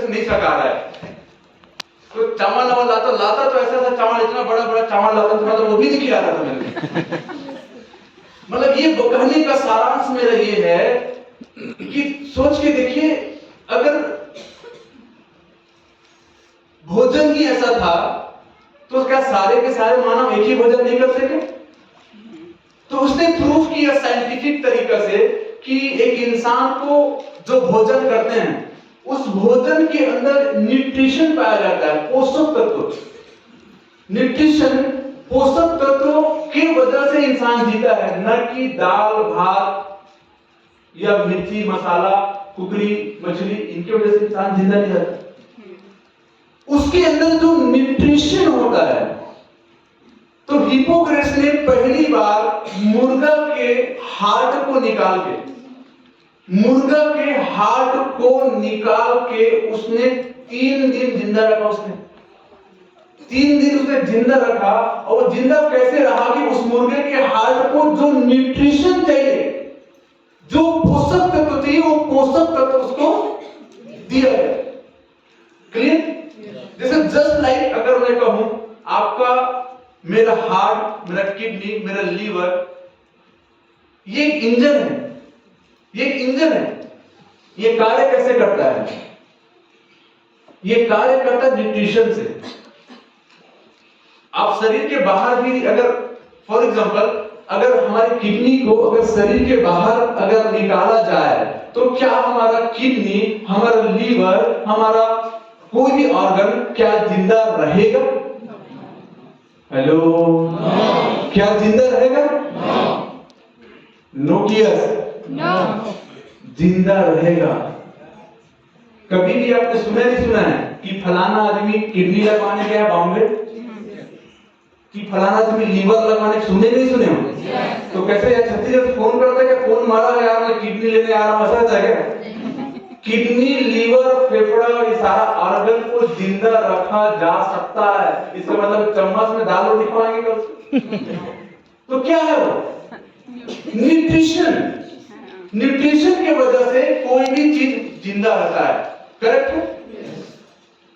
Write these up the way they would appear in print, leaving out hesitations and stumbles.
नहीं सका रहा है। तो चावल वावल लाता तो ऐसा चावल, इतना बड़ा बड़ा चावल लाता तो मतलब वो भी नहीं खिलाता था मैंने। मतलब ये कहने का सारांश मेरा ये है कि सोच के देखिए, अगर भोजन ही ऐसा था तो क्या सारे के सारे मानव एक ही भोजन नहीं कर सके? तो उसने प्रूफ किया साइंटिफिक तरीका से कि एक इंसान को जो भोजन करते हैं उस भोजन के अंदर न्यूट्रिशन पाया जाता है, पोषक तत्व। न्यूट्रिशन पोषक तत्वों की वजह से इंसान जीता है, न कि दाल भात या मिर्ची मसाला कुकरी मछली, इनकी वजह से इंसान जिंदा नहीं रहता। उसके अंदर जो न्यूट्रिशन होता है, तो हिप्पोक्रेट्स ने पहली बार मुर्गा के हार्ट को निकाल के उसने 3 दिन जिंदा रखा। उसने 3 दिन उसने जिंदा रखा, और वो जिंदा कैसे रहा कि उस मुर्गे के हार्ट को जो न्यूट्रिशन चाहिए, जो पोषक तत्व चाहिए, वो पोषक तत्व उसको दिया गया। क्लियर? जैसे जस्ट लाइक अगर मैं कहूं आपका मेरा हार्ट, मेरा किडनी, मेरा लीवर, ये एक इंजन है, ये कार्य कैसे करता है? ये कार्य करता है न्यूट्रिशन से। आप शरीर के बाहर भी अगर फॉर एग्जांपल अगर हमारी किडनी को अगर शरीर के बाहर अगर निकाला जाए तो क्या हमारा किडनी, हमारा लीवर, हमारा कोई भी ऑर्गन क्या जिंदा रहेगा? हेलो, क्या जिंदा रहेगा? नो कियस, जिंदा रहेगा। कभी भी आपने सुना है कि फलाना आदमी किडनी लगवाने गया बॉम्बे, कि फलाना आदमी लीवर लगवाने, सुने नहीं सुने हो? तो कैसे यार छत्तीसगढ़ फोन करता है कि फोन मारा है यार, मैं किडनी लेने आ रहा हूं, ऐसा रहता है क्या? किडनी, लीवर, फेफड़ा, ये सारा ऑर्गन को जिंदा रखा जा सकता है। इसका मतलब चम्मच में दाल रोटी खवाएंगे कल? तो क्या है वो? न्यूट्रिशन की वजह से कोई भी चीज जिंदा रहता है। करेक्ट है?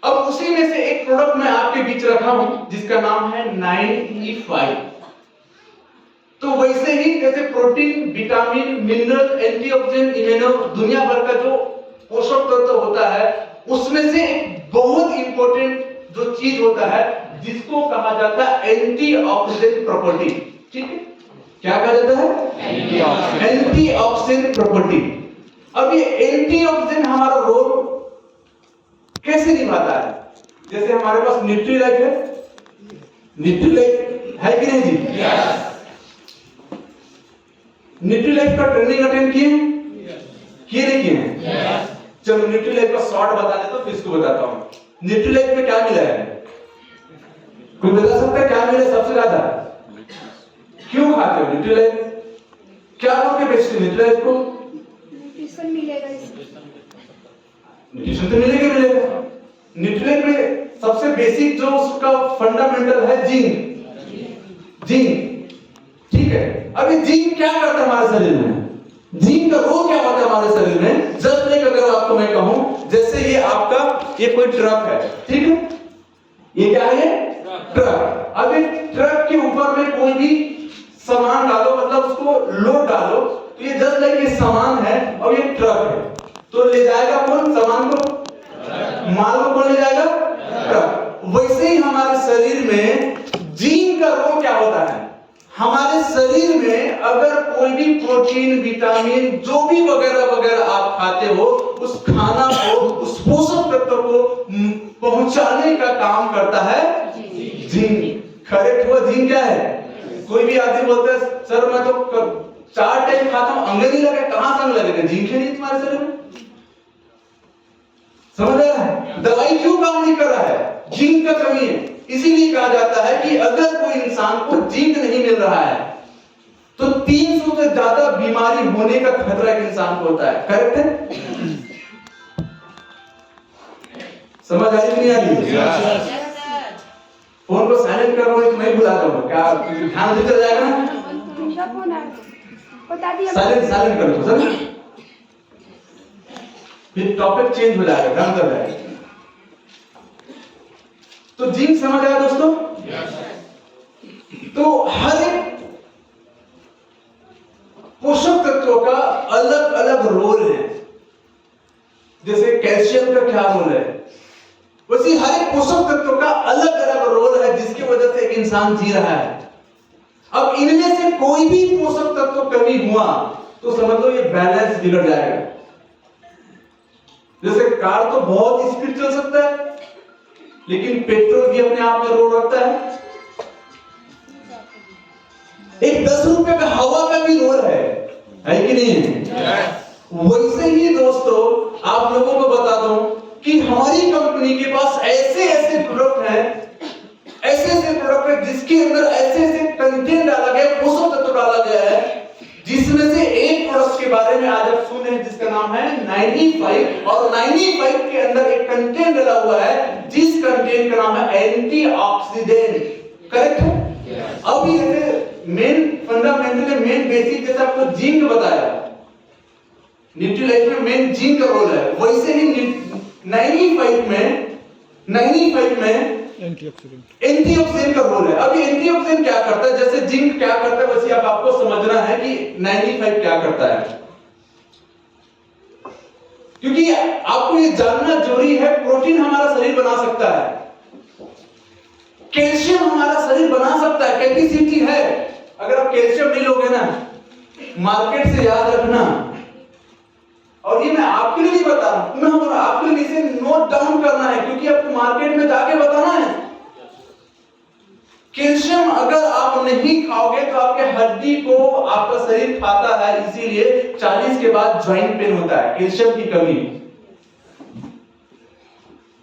अब उसी में से एक प्रोडक्ट मैं आपके बीच रखा हूं जिसका नाम है 9E5। तो वैसे ही जैसे protein, vitamin, mineral, antioxidant, immuno, दुनिया भर का जो पोषक तत्व होता है, उसमें से एक बहुत इंपॉर्टेंट जो चीज होता है जिसको कहा जाता है एंटीऑक्सीडेंट प्रॉपर्टी। ठीक है? क्या कहा जाता है? Antioxidant property. अब ये एंटीऑक्सीडेंट हमारा रोल कैसे निभाता है? जैसे हमारे पास न्यूट्रीलाइफ है, न्यूट्रीलाइफ है कि नहीं जी? न्यूट्रीलाइफ का ट्रेनिंग अटेंड किए नहीं किए? चलो न्यूट्रीलाइफ का शॉर्ट बता देता हूं, फिर इसको बताता हूं। न्यूट्रीलाइफ में क्या मिला है? कोई बता सकता है क्या मिला सबसे ज्यादा? क्यों खाते हो न्यूट्रीलाइफ? क्या लोग बेचते हैं न्यूट्रीलाइफ को? न्यूट्रिशन मिलेगा, न्यूट्रिशन तो मिलेगा। न्यूट्रीलाइफ में सबसे बेसिक जो उसका फंडामेंटल है जिंक। ठीक है? अभी जिंक क्या करता है हमारे शरीर में? जिंक का रोल क्या होता है हमारे शरीर में? जस्ट लाइक अगर आपको मैं कहूं जैसे ये आपका ये कोई ट्रक है, ठीक है? ये क्या है? ट्रक। अब इस ट्रक के ऊपर में कोई भी सामान डालो, मतलब उसको लोड डालो, तो ये जस्ट लाइक ये सामान है और ये ट्रक है, तो ले जाएगा कौन सामान को? माल को कौन ले जाएगा? ट्रक। वैसे ही हमारे शरीर में जीन का रोल क्या होता है? हमारे शरीर में अगर कोई भी प्रोटीन, विटामिन, जो भी वगैरह वगैरह आप खाते हो, उस खाना को, उस पोषक तत्व को पहुंचाने का काम करता है जीन। करेक्ट हुआ? जीन क्या है? कोई भी आदमी बोलता है सर मैं तो 4 टाइम खाता हूं, अंग नहीं लगे, कहां से अंग लगेगा? जीन है नहीं तुम्हारे शरीर में। समझ रहा है? दवाई क्यों काम नहीं कर रहा है? जिंक का कमी है। इसीलिए कहा जाता है कि अगर कोई इंसान को जिंक नहीं मिल रहा है तो 300 से ज्यादा बीमारी होने का खतरा एक इंसान को होता है। करेक्ट है? समझ आ रही कि नहीं आ रही? फोन को साइलेंट कर रहा हूं, नहीं भुला दूंगा, क्या ध्यान से चल जाएगा ना? साइलेंट करो सर, फिर टॉपिक चेंज हो जाएगा, ध्यान कर रहा है। तो जिंक समझ आया दोस्तों? तो हर एक पोषक तत्वों का अलग अलग रोल है। जैसे कैल्शियम का क्या रोल है, वैसे हर एक पोषक तत्व का अलग अलग रोल है जिसकी वजह से एक इंसान जी रहा है। अब इनमें से कोई भी पोषक तत्व कमी हुआ तो समझ लो ये बैलेंस बिगड़ जाएगा। जैसे कार तो बहुत स्पीड चल सकता है, लेकिन पेट्रोल भी अपने आप में रोल रखता है। एक 10 रुपए का हवा का भी रोल है कि नहीं है? वैसे ही दोस्तों आप लोगों को बता दूं कि हमारी कंपनी के पास ऐसे ऐसे प्रोडक्ट हैं, ऐसे ऐसे प्रोडक्ट है जिसके अंदर ऐसे ऐसे कंटेंट डाला गया, पोषक तत्व डाला गया है, जिसमें से एक प्रोडक्ट के बारे में आज आप सुन रहे हैं जिसका नाम है 95। और 95 के अंदर एक कंटेंट डाला हुआ है जिस कंटेंट का नाम है एंटीऑक्सीडेंट। करेक्ट है? अभी जैसे मेन फंडामेंटल मेन बेसिक जैसे आपको जिंक बताया, न्यूट्रीलाइज में मेन जिंक का रोल है, वैसे ही 95 में एंटीऑक्सीडेंट का रोल है। अभी एंटीऑक्सीडेंट क्या करता है, जैसे जिंक क्या करता है वैसे अब आपको समझना है कि 95 क्या करता है, क्योंकि आपको ये जानना जरूरी है। प्रोटीन हमारा शरीर बना सकता है, कैल्शियम हमारा शरीर बना सकता है, कैपेसिटी है। अगर आप कैल्शियम नहीं लोगे ना मार्केट से, याद रखना, और ये मैं आपके लिए नहीं बता रहा हूं, मैं आपके लिए इसे नोट डाउन करना है क्योंकि आपको मार्केट में जाके बताना है। कैल्शियम अगर आप नहीं खाओगे तो आपके हड्डी को आपका शरीर खाता है, इसीलिए 40 के बाद जॉइंट पेन होता है, कैल्शियम की कमी।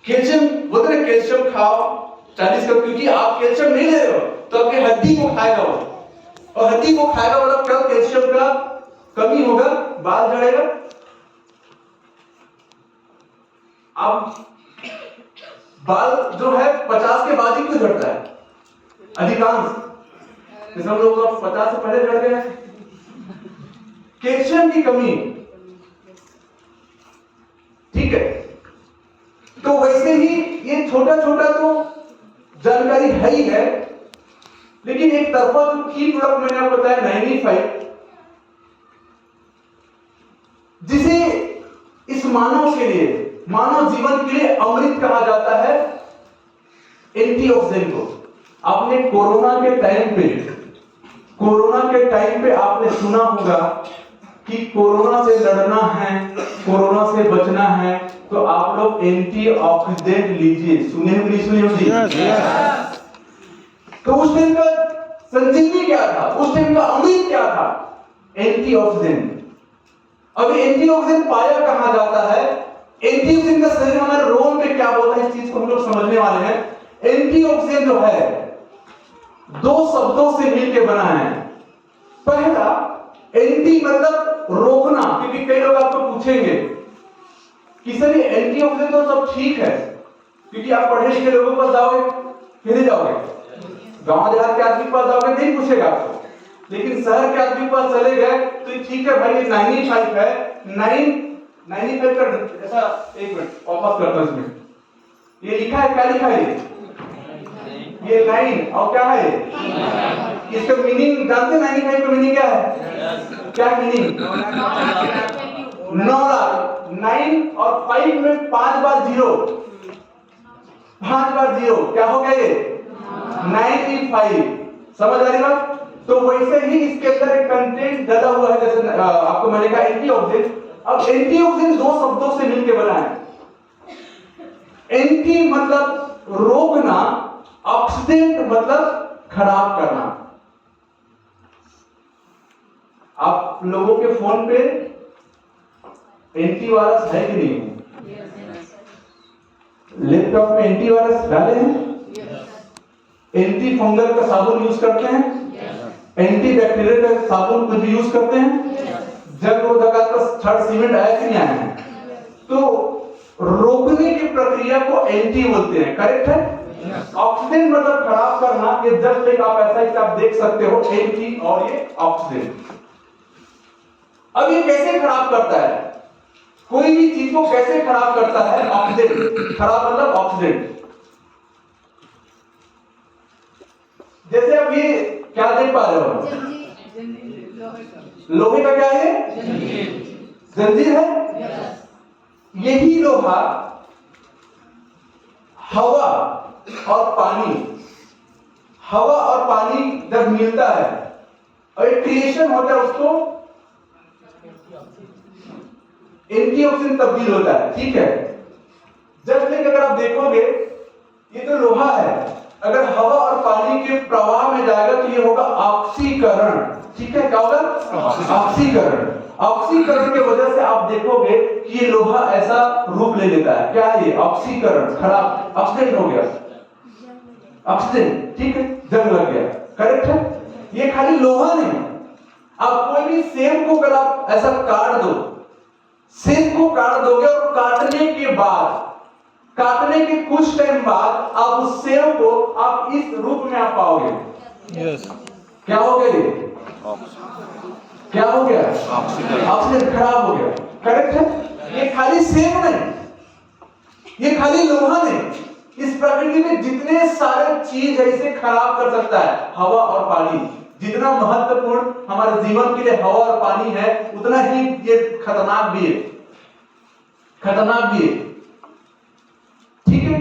कैल्शियम बोलते हैं कैल्शियम खाओ 40 का, क्योंकि आप कैल्शियम नहीं ले रहे हो तो आपके हड्डी को खाएगा वो, और हड्डी को खाएगा मतलब कल कैल्शियम का कमी होगा, बाल झड़ेगा। अब बाल जो है 50 के बाद ही क्यों झड़ता है अधिकांश, जैसे हम लोग 50 से पहले झड़ गए, कैल्शियम की कमी। ठीक है, तो वैसे ही ये छोटा छोटा तो जानकारी है ही है, लेकिन एक तरफा जो की प्रोडक्ट मैंने आपको बताया 95, जिसे इस मानव के लिए, मानव जीवन के लिए अमृत कहा जाता है, एंटीऑक्सीडेंट को। आपने कोरोना के टाइम पे आपने सुना होगा कि कोरोना से लड़ना है, कोरोना से बचना है, तो आप लोग एंटीऑक्सीडेंट लीजिए। सुने हो नहीं सुने हो जी? तो उस टाइम का संजीवनी क्या था, उस टाइम का अमृत क्या था? एंटीऑक्सीडेंट। अब एंटीऑक्सीडेंट पाया कहां जाता है, एंटीऑक्सीडेंट का शरीर हमारे रोम में क्या होता है, इस चीज को हम लोग समझने वाले हैं। एंटीऑक्सीडेंट जो है 2 शब्दों से मिलकर बना है। पहला एंटी मतलब रोकना, क्योंकि कई लोग आपको पूछेंगे कि सर ये एंटीऑक्सीडेंट तो सब ठीक है, क्योंकि आप पढ़े लिखे लोगों के पास जाओगे फिर नहीं जाओगे, गांव देहात के आदमी के पास जाओगे नहीं पूछेगा आपको, लेकिन शहर के आदमी के पास चले गए तो ठीक है भाई ये 95 है, 95 का ऐसा, एक मिनट वापस करता हूं, इसमें ये लिखा है, क्या लिखा है ये 9 और क्या है इसका मीनिंग जानते हैं? 95 का मीनिंग क्या है? क्या मीनिंग? 9 लाख, 9 और 5 में 5 बार 0, 5 बार 0 क्या हो गया ये 95। समझ आ रही बात? तो वैसे ही इसके अंदर एक कंटेंट डाला हुआ है, जैसे आपको मैंने कहा एंटीऑक्सीडेंट। अब एंटीऑक्सीडेंट 2 शब्दों से मिलकर बना है। एंटी मतलब रोकना, ऑक्सीडेंट मतलब खराब करना। आप लोगों के फोन पे एंटीवायरस है कि नहीं? लैपटॉप में एंटीवायरस डाले हैं? एंटी फंगल का साबुन यूज करते हैं? एंटी बैक्टीरियल का साबुन कुछ भी यूज करते हैं? जंग रोधक का थर्ड सीमेंट आया कि नहीं आया है? तो रोकने की प्रक्रिया को एंटी बोलते हैं। करेक्ट है? ऑक्सीडेंट मतलब खराब करना। ये जस्ट एक आप ऐसा ही आप देख सकते हो, एंटी और ये ऑक्सीडेंट। अब ये कैसे खराब करता है? कोई भी चीज को कैसे खराब करता है? ऑक्सीडेंट। खराब मतलब ऑक्सीडेंट। जैसे अब ये क्या देख पा रहे हो? लोहे का क्या है? जंजीर है। यही लोहा हवा और पानी जब मिलता है और एक क्रिएशन होता है, उसको एंटीऑक्सीडेंट तब्दील होता है। ठीक है, जब तक अगर आप देखोगे ये तो लोहा है, अगर हवा और पानी के प्रवाह में जाएगा तो ये होगा ऑक्सीकरण। ठीक है, क्या होगा? ऑक्सीकरण। ऑक्सीकरण की वजह से आप देखोगे कि ये लोहा ऐसा रूप ले लेता है। क्या है ये? ऑक्सीकरण, खराब, ऑक्सीडेंट हो गया, ऑक्सीडेंट। ठीक है, जंग लग गया। करेक्ट है। ये खाली लोहा नहीं, आप कोई भी सेब को अगर आप ऐसा काट दो, सेब को काट दोगे और काटने के कुछ टाइम बाद आप उस सेब को आप इस रूप में आप पाओगे। यस। क्या हो गया? ये क्या हो गया? ऑक्सीजन खराब हो गया। करेक्ट है। ये खाली सेब नहीं, ये खाली लोहा नहीं, इस प्रकृति में जितने सारे चीज है इसे खराब कर सकता है हवा और पानी। जितना महत्वपूर्ण हमारे जीवन के लिए हवा और पानी है, उतना ही ये खतरनाक भी है, खतरनाक भी है। ठीक है,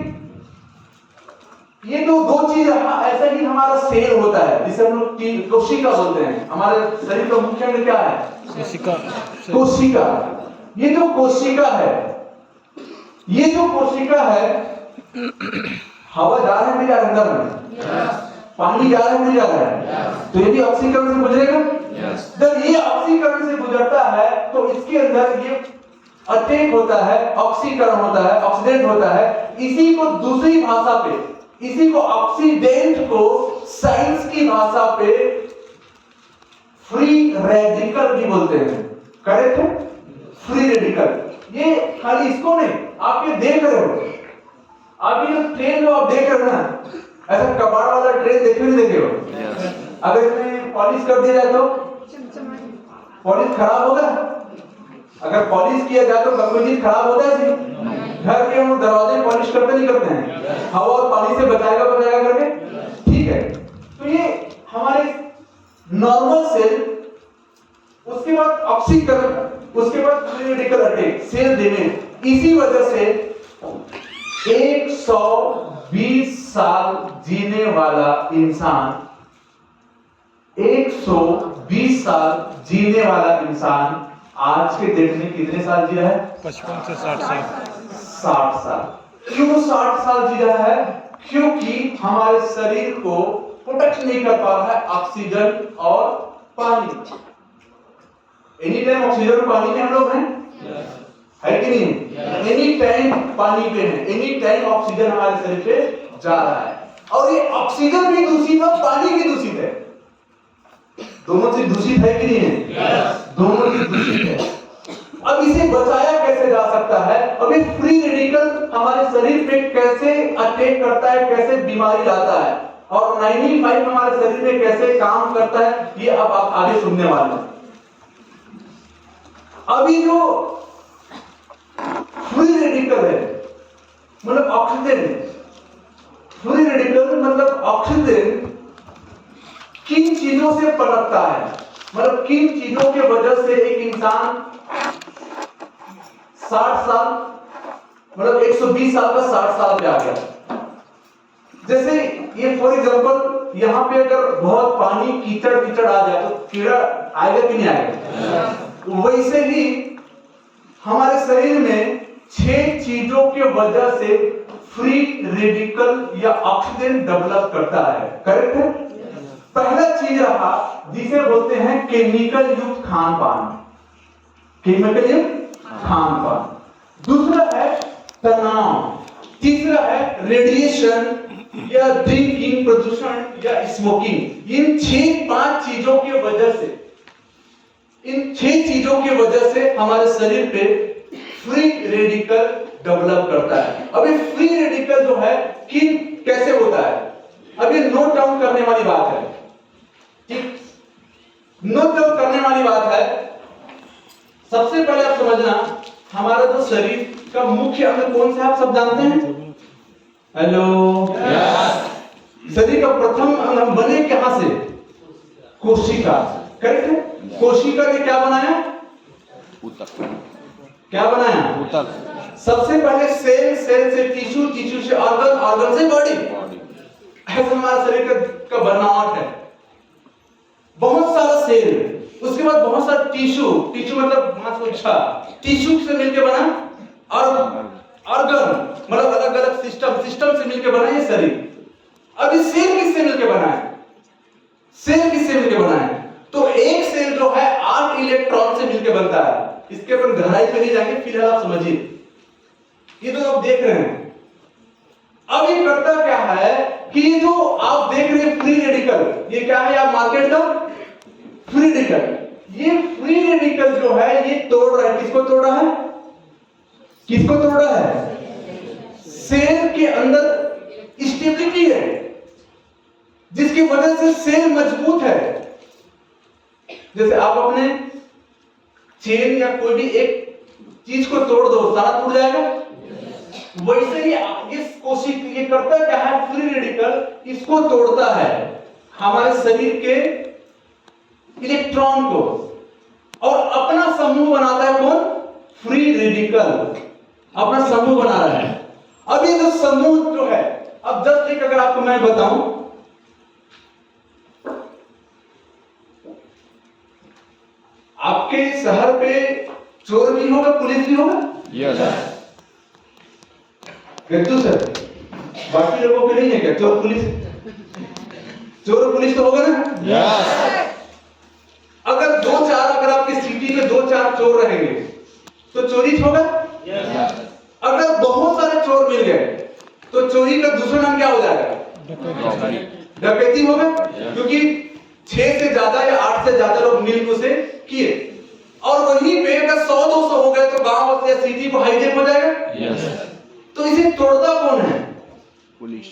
ये तो दो चीज ऐसा ही हमारा सेल होता है जिसे हम लोग कोशिका बोलते हैं। हमारे शरीर का मुख्य अंग क्या है? कोशिका। ये जो कोशिका है, हवा जा रहा है नहीं जा रहा अंदर में? पानी जा रहा है नहीं जा रहा है? तो ये भी ऑक्सीकरण से गुजरेगा। जब ये ऑक्सीकरण से गुजरता है तो इसके अंदर ये अटैक होता है, ऑक्सीकरण होता है, ऑक्सीडेंट होता है। इसी को दूसरी भाषा पे, इसी को ऑक्सीडेंट को साइंस की भाषा पे फ्री रेडिकल भी बोलते हैं। करेक्ट है? Free radical. ये खाली इसको नहीं, आप ये देख रहे हो, आप ये ट्रेन जो आप देख रहे हो ना, ऐसा कबाड़ वाला ट्रेन देखे नहीं देखे हो? अगर इसमें पॉलिश कर दिया जाए तो पॉलिश खराब होगा? अगर पॉलिश किया जाए तो कोई चीज खराब होता है? घर के हम दरवाजे पॉलिश करते नहीं करते हैं? हवा और पानी से बचाएगा करके। ठीक है, तो ये हमारे नॉर्मल सेल, उसके बाद ऑक्सीकरण, उसके बाद फ्री रेडिकल अटैक, सेल देने। इसी वजह से 120 साल जीने वाला इंसान, 120 साल जीने वाला इंसान आज के डेट में कितने साल जी रहा है? 55 से 60 साल। 60 साल। क्यों 60 साल जी रहा है? क्योंकि हमारे शरीर को प्रोटेक्ट नहीं कर पा रहा है ऑक्सीजन और पानी। एनी टाइम ऑक्सीजन और पानी में हम लोग हैं, है कि नहीं? एनी टाइम पानी पे हैं, एनी टाइम ऑक्सीजन हमारे शरीर पे जा रहा है। और ये ऑक्सीजन भी दूषित है, पानी भी दूषित है। दोनों से दूषित है कि नहीं है? दोनों से दूषित है। अब इसे बचाया कैसे जा सकता है? अब ये फ्री रेडिकल हमारे शरीर पे कैसे अटैक करता है, कैसे बीमारी लाता है, और 95 हमारे शरीर में कैसे काम करता है, ये अब आप आगे सुनने वाले हैं। अभी जो फ्री रेडिकल है, मतलब ऑक्सीजन, फ्री रेडिकल मतलब ऑक्सीजन किन चीजों से पनपता है, मतलब किन चीजों के वजह से एक इंसान 60 साल, मतलब 120 साल का 60 साल पे आ गया। जैसे ये फॉर एग्जांपल, यहाँ पे अगर बहुत पानी कीचड़ आ जाए तो कीड़ा आएगा कि नहीं आएगा? वैसे ही हमारे शरीर में 6 चीजों के वजह से फ्री रेडिकल या ऑक्सीजन डेवलप करता है। करेक्ट है? पहला चीज रहा जिसे बोलते हैं केमिकल युक्त खान पान, केमिकल युक्त खान पान। दूसरा है तनाव, तीसरा है रेडिएशन या ड्रिंकिंग, प्रदूषण या स्मोकिंग। इन 5 चीजों की वजह से, इन 6 चीजों की वजह से हमारे शरीर पे फ्री रेडिकल डेवलप करता है। अब ये फ्री रेडिकल जो है किन कैसे होता है, अब ये नोट डाउन करने वाली बात है। ठीक, नोट डाउन करने वाली बात है। सबसे पहले आप समझना, हमारा जो शरीर का मुख्य अंग कौन सा है आप सब जानते हैं? हेलो, शरीर का प्रथम अंग हम बने कहां से? कोशिका। करेक्ट है? कोशिका ने क्या बनाया? ऊतक। क्या बनाया? ऊतक। सबसे पहले सेल, सेल से टिश्यू, टिश्यू से ऑर्गन, ऑर्गन से बॉडी। ऐसा हमारा शरीर का बनावट है। बहुत सारा सेल, उसके बाद बहुत सारा टिश्यू, टिश्यू मतलब मांसपेशिया, टिश्यू से मिलके बना और ऑर्गन मतलब अलग अलग सिस्टम, सिस्टम से मिलके बना ये शरीर। अब ये सेल किससे मिलके बना है? सेल किससे मिलके बना है? तो एक सेल जो है 8 इलेक्ट्रॉन से मिलके बनता है। इसके ऊपर गहराई पे नहीं जाएंगे, फिलहाल आप समझिए। ये तो आप देख रहे हैं। अब ये करता क्या है कि ये जो आप देख रहे हैं फ्री रेडिकल, ये क्या है? आप मार्केट का फ्री रेडिकल। ये फ्री रेडिकल जो है ये तोड़ रहा है। किसको तोड़ रहा है? किसको तोड़ रहा है? सेल के अंदर स्टेबिलिटी है, जिसकी वजह से सेल मजबूत है। जैसे आप अपने चेन या कोई भी एक चीज को तोड़ दो, सारा टूट जाएगा। वैसे ही इस कोशिक ये करता क्या है? फ्री रेडिकल इसको तोड़ता है, हमारे शरीर के इलेक्ट्रॉन को, और अपना समूह बनाता है। कौन? फ्री रेडिकल अपना समूह बना रहा है। अब ये जो समूह जो है, अब जस्ट एक अगर आपको मैं बताऊं, आपके शहर पे चोर भी होगा, पुलिस भी होगा। यस गद्दू सर, बाकी लोगों पे नहीं है क्या चोर पुलिस? चोर पुलिस तो होगा ना? यस। अगर 2-4 अगर आपकी सिटी में 2-4 चोर रहेंगे तो चोरी होगा। अगर बहुत सारे चोर मिल गए तो चोरी का दूसरा नाम क्या हो जाएगा? डकैती होगा। क्योंकि 6 से ज्यादा या 8 से ज्यादा लोग मिलकर उसे किए, और वहीं पे अगर 100-200 हो गए तो गांव या सिटी को हाईजेक हो जाएगा। तो इसे तोड़ता कौन है? पुलिस।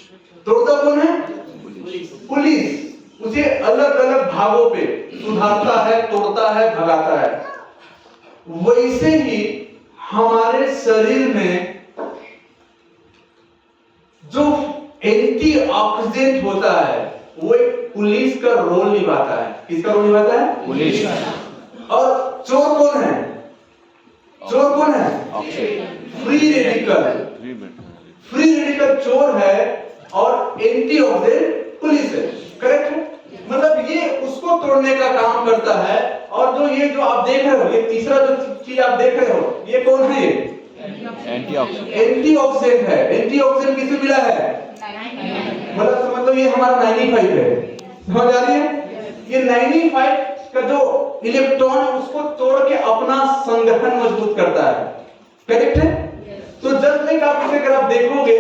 तोड़ता कौन है? पुलिस। उसे अलग अलग भागों पे सुधारता है, तोड़ता है, भगाता है। वैसे ही हमारे शरीर में जो एंटीऑक्सीडेंट होता है वो एक पुलिस का रोल निभाता है। किसका रोल निभाता है? पुलिस। और चोर कौन है? चोर कौन है? Free radical. फ्री रेडिकल चोर है और एंटीऑक्सीडेंट पुलिस है। करेक्ट है? मतलब ये उसको तोड़ने का काम करता है। और जो ये जो आप देख रहे हो, ये तीसरा जो चीज आप देख रहे हो, ये कौन है? ये एंटीऑक्सीडेंट है। एंटीऑक्सीडेंट किसे मिला है? मतलब ये हमारा 95 है। समझ आ रही है? ये 95 का जो इलेक्ट्रॉन है उसको तोड़ के अपना संगठन मजबूत करता है। करेक्ट है? तो जस्ट लाइक आप इसे अगर आप देखोगे,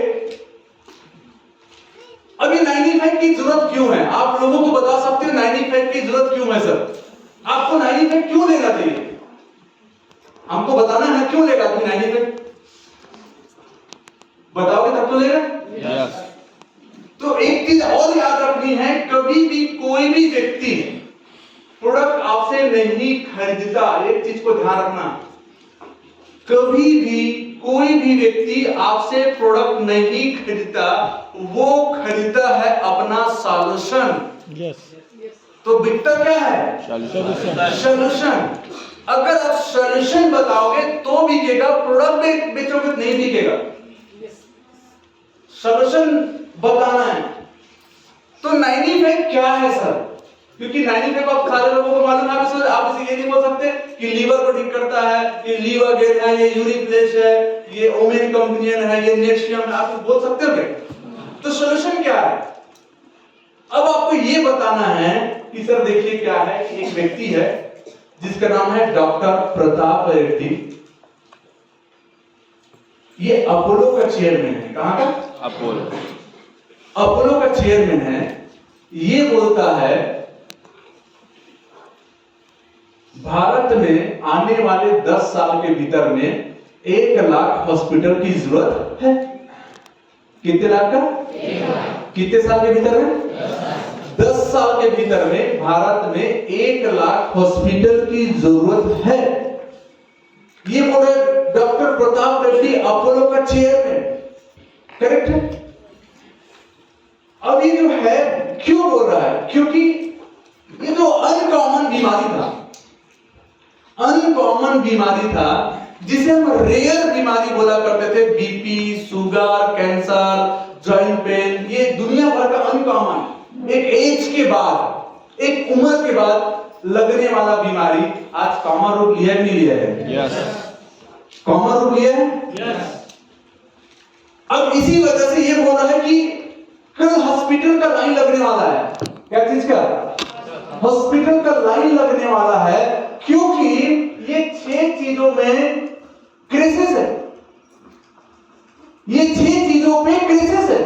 अभी 95 की जरूरत क्यों है? आप लोगों को बता सकते हो 95 की जरूरत क्यों है? सर आपको 95 क्यों लेना चाहिए? हमको बताना है क्यों लेगा तुम 95? बताओगे तब तो लेगा। यस। तो एक चीज और याद रखनी है, कभी भी कोई भी व्यक्ति प्रोडक्ट आपसे नहीं खरीदता। एक चीज को ध्यान रखना, कभी भी कोई भी व्यक्ति आपसे प्रोडक्ट नहीं खरीदता, वो खरीदता है अपना सॉल्यूशन। यस। तो बिकता क्या है? सॉल्यूशन। अगर आप सॉल्यूशन बताओगे तो बिकेगा, प्रोडक्ट बेचोगे तो नहीं बिकेगा। सॉल्यूशन बताना है। तो 95 क्या है सर? क्योंकि 95 आप सारे लोगों को मालूम है। आप इसे ये नहीं बोल सकते कि लीवर को ठीक करता है, ये लीवर गेन है, ये यूरिप्लेस है, ये ओमेन कंपनियन है, ये नेक्सियम है। आप बोल सकते हो क्या? तो सॉल्यूशन क्या है? अब आपको ये बताना है कि सर देखिए क्या है, एक व्यक्ति है जिसका नाम है डॉक्टर प्रताप रेड्डी। ये अपोलो का चेयरमैन है। कहां का? अपोलो का चेयरमैन है। ये बोलता है भारत में आने वाले 10 साल के भीतर में 1 लाख हॉस्पिटल की जरूरत है। कितने लाख का? 1 लाख। कितने साल के भीतर में? 10 साल के भीतर में भारत में 1 लाख हॉस्पिटल की जरूरत है। ये बोल रहे डॉक्टर प्रताप रेड्डी, अपोलो का चेयरमैन। करेक्ट है? अब ये जो है क्यों बोल रहा है? क्योंकि ये जो अनकॉमन बीमारी था, अनकॉमन बीमारी था जिसे हम रेयर बीमारी बोला करते थे, BP, sugar, cancer, joint pain, ये दुनिया भर का अनकॉमन, एक एज के बाद, एक उम्र के बाद लगने वाला बीमारी आज कॉमन रूप लिया नहीं लिया है? यस। कॉमन रूप लिया है? यस। अब इसी वजह से ये बोल रहा है कि कल हॉस्पिटल का लाइन लगने वाला है। क्या चीज का? हॉस्पिटल का लाइन लगने वाला है, क्योंकि ये 6 चीजों में क्राइसिस है। ये 6 चीजों पे क्राइसिस है।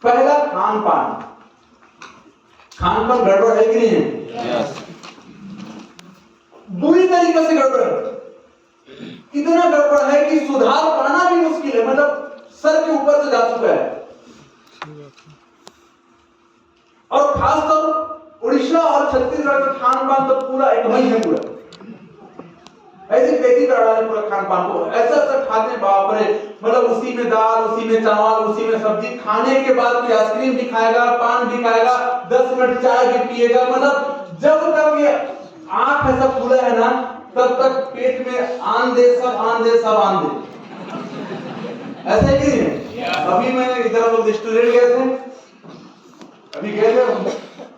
पहला, खान पान। खान पान गड़बड़ है कि नहीं है? यस। बुरी तरीके से गड़बड़ है। इतना गड़बड़ है कि सुधार पाना भी मुश्किल है, मतलब सर के ऊपर से जा चुका है। और खासकर उड़ीसा और छत्तीसगढ़ का खान पान तो पूरा एक वही है, पूरा ऐसे कैसी करा है पूरा खान पान को, ऐसा ऐसा खाते हैं, बाप रे, मतलब उसी में दाल, उसी में चावल, उसी में सब्जी, खाने के बाद कोई आइसक्रीम भी खाएगा, पान भी खाएगा, 10 मिनट चाय भी पिएगा, मतलब जब तक ये आंख ऐसा खुला है ना तब तक पेट में आन दे, सब आन दे, सब आन दे। ऐसा है कि नहीं? अभी मैं इधर हम लोग स्टूडेंट गए थे, अभी गए थे,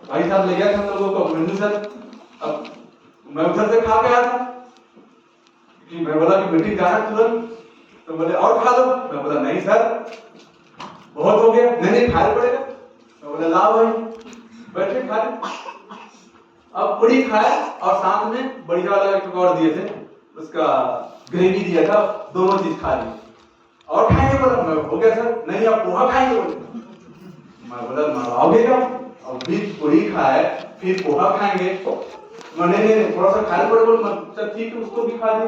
भाई साहब ले गए थे हम लोगों को बिंदु सर। अब मैं उधर से खा के आया था कि मैं बोला कि मीटिंग जाना तुरंत, तो बोले और खा लो। मैं बोला नहीं सर, बहुत हो गया, नहीं खाना पड़ेगा। मैं बोला ला भाई, बैठे खा ले। अब पूरी खाए और साथ में बढ़िया वाला एक और दिए थे, उसका ग्रेवी दिया था, दोनों चीज खा ली। और खाएंगे? बोला मैं हो गया सर। नहीं आप पोहा खाएंगे? बोले मैं बोला मरवाओगे क्या? अब भी पूरी खाए फिर पोहा खाएंगे? नहीं थोड़ा सा खाने पड़े। बोले चल ठीक है, उसको भी खा दे।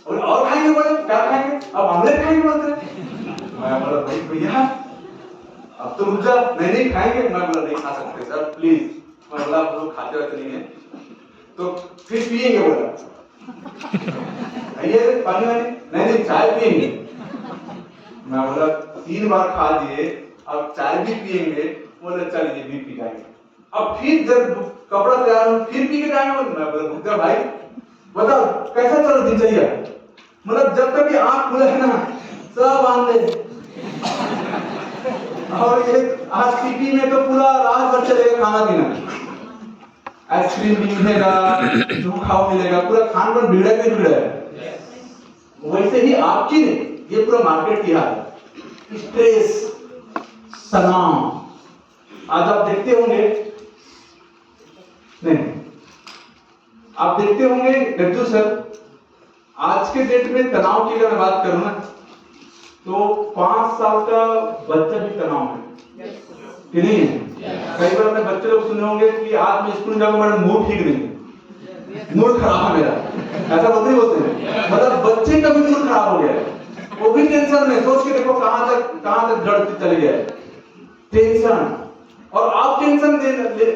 और खाएंगे? बोले क्या खाएंगे? अब ऑमलेट खाएंगे बोलते। मैं बोला भाई भैया अब तो रुक जा। नहीं खाएंगे। मैं बोला नहीं खा सकते सर प्लीज। मैं बोला आप लोग खाते रहते नहीं है तो फिर पिएंगे? बोला भैया पानी वानी? नहीं चाय पिएंगे। मैं बोला 3 बार खा लिए, अब चाय भी पिएंगे? बोले चलिए भी पी जाएंगे। अब फिर जब कपड़ा तैयार हो फिर पी के जाएंगे? मैं बोला रुक जा भाई, बताओ कैसा चल दिनचर्या? मतलब जब तक ये आंख खुले है ना सब आंधे। और ये आज सीपी में तो पूरा रात भर चलेगा खाना पीना, आइसक्रीम भी मिलेगा, जो खाओ मिलेगा, पूरा खान पान बिगड़ा के बिगड़ा है। वैसे ही आपकी नहीं, ये पूरा मार्केट की हाल है। स्ट्रेस, तनाव, आज आप देखते होंगे, नहीं आप देखते होंगे गज्जू सर, आज के डेट में तनाव की अगर मैं बात करूं ना तो 5 साल का बच्चा भी तनाव में कि नहीं है? कई बार अपने बच्चे लोग सुने होंगे कि आज मैं स्कूल जाऊंगा, मेरा मूड ठीक नहीं है, मूड खराब है मेरा, ऐसा बोलते हैं। मतलब बच्चे का भी मूड खराब हो गया है, वो भी टेंशन में, सोच के देखो कहां तक जड़ चले गया है टेंशन। और आप टेंशन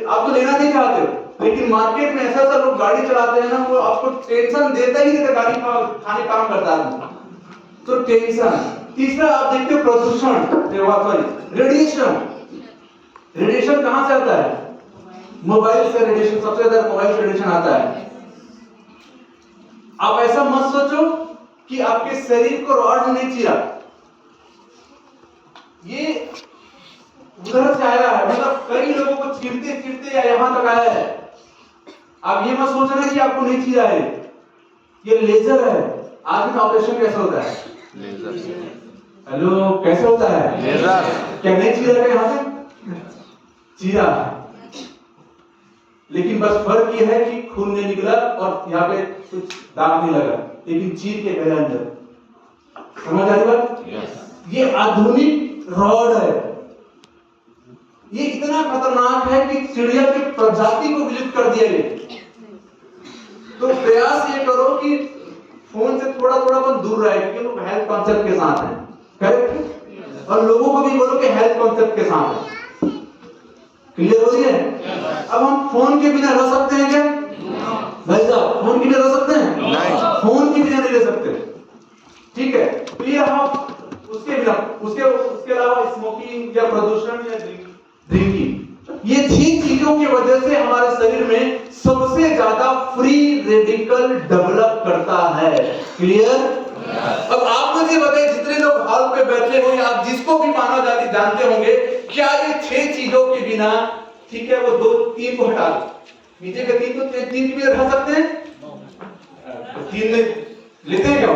आप तो लेना नहीं चाहते हो, लेकिन मार्केट में ऐसा ऐसा लोग गाड़ी चलाते हैं ना, वो आपको टेंशन देता ही देता, गाड़ी खाने काम करता है तो टेंशन। तीसरा आप देखते हो प्रदूषण, सॉरी रेडिएशन। रेडिएशन कहां से आता है? मोबाइल से रेडिएशन, सबसे ज्यादा मोबाइल से रेडिएशन आता है। आप ऐसा मत सोचो कि आपके शरीर को रॉड नहीं चीरा, ये उधर से आया है, मतलब कई लोगों को चीरते चीरते या यहां तक आया है। आप ये मत सोचना कि आपको नहीं चीरा है, ये लेजर है। आज का ऑपरेशन कैसा होता है? लेजर। हेलो कैसे होता है? लेजर। क्या नहीं चीरा है? यहां पे चीरा, लेकिन बस फर्क ये है कि खून नहीं निकला और यहाँ पे कुछ दाग नहीं लगा, लेकिन चीर के गया अंदर। समझ आ रही बात? ये आधुनिक रॉड है, ये इतना खतरनाक है कि चिड़िया की प्रजाति को विलुप्त कर दिया गया। तो प्रयास ये करो कि फोन से थोड़ा थोड़ा अपन दूर रहे, क्योंकि लोग हेल्थ कॉन्सेप्ट के साथ हैं, करेक्ट? और लोगों को भी बोलो कि हेल्थ कॉन्सेप्ट के साथ है। क्लियर हो रही है? अब हम फोन के बिना रह सकते हैं क्या? भाई साहब फोन के बिना रह सकते हैं? नहीं। फोन के बिना नहीं रह सकते, ठीक है? तो ये हम उसके बिना, उसके अलावा स्मोकिंग या प्रदूषण या ड्रिंक ड्रिंकिंग। ये 6 चीजों की वजह से हमारे शरीर में सबसे ज्यादा फ्री रेडिकल डेवलप करता है। क्लियर? अब आप मुझे बताइए, जितने लोग हॉल पे बैठे हो या आप जिसको भी मानव जाति जानते होंगे, क्या ये 6 चीजों के बिना, ठीक है, वो 2-3 को हटा दो, नीचे के 3 को 3 भी रख सकते हैं, 3 लेते हैं क्या?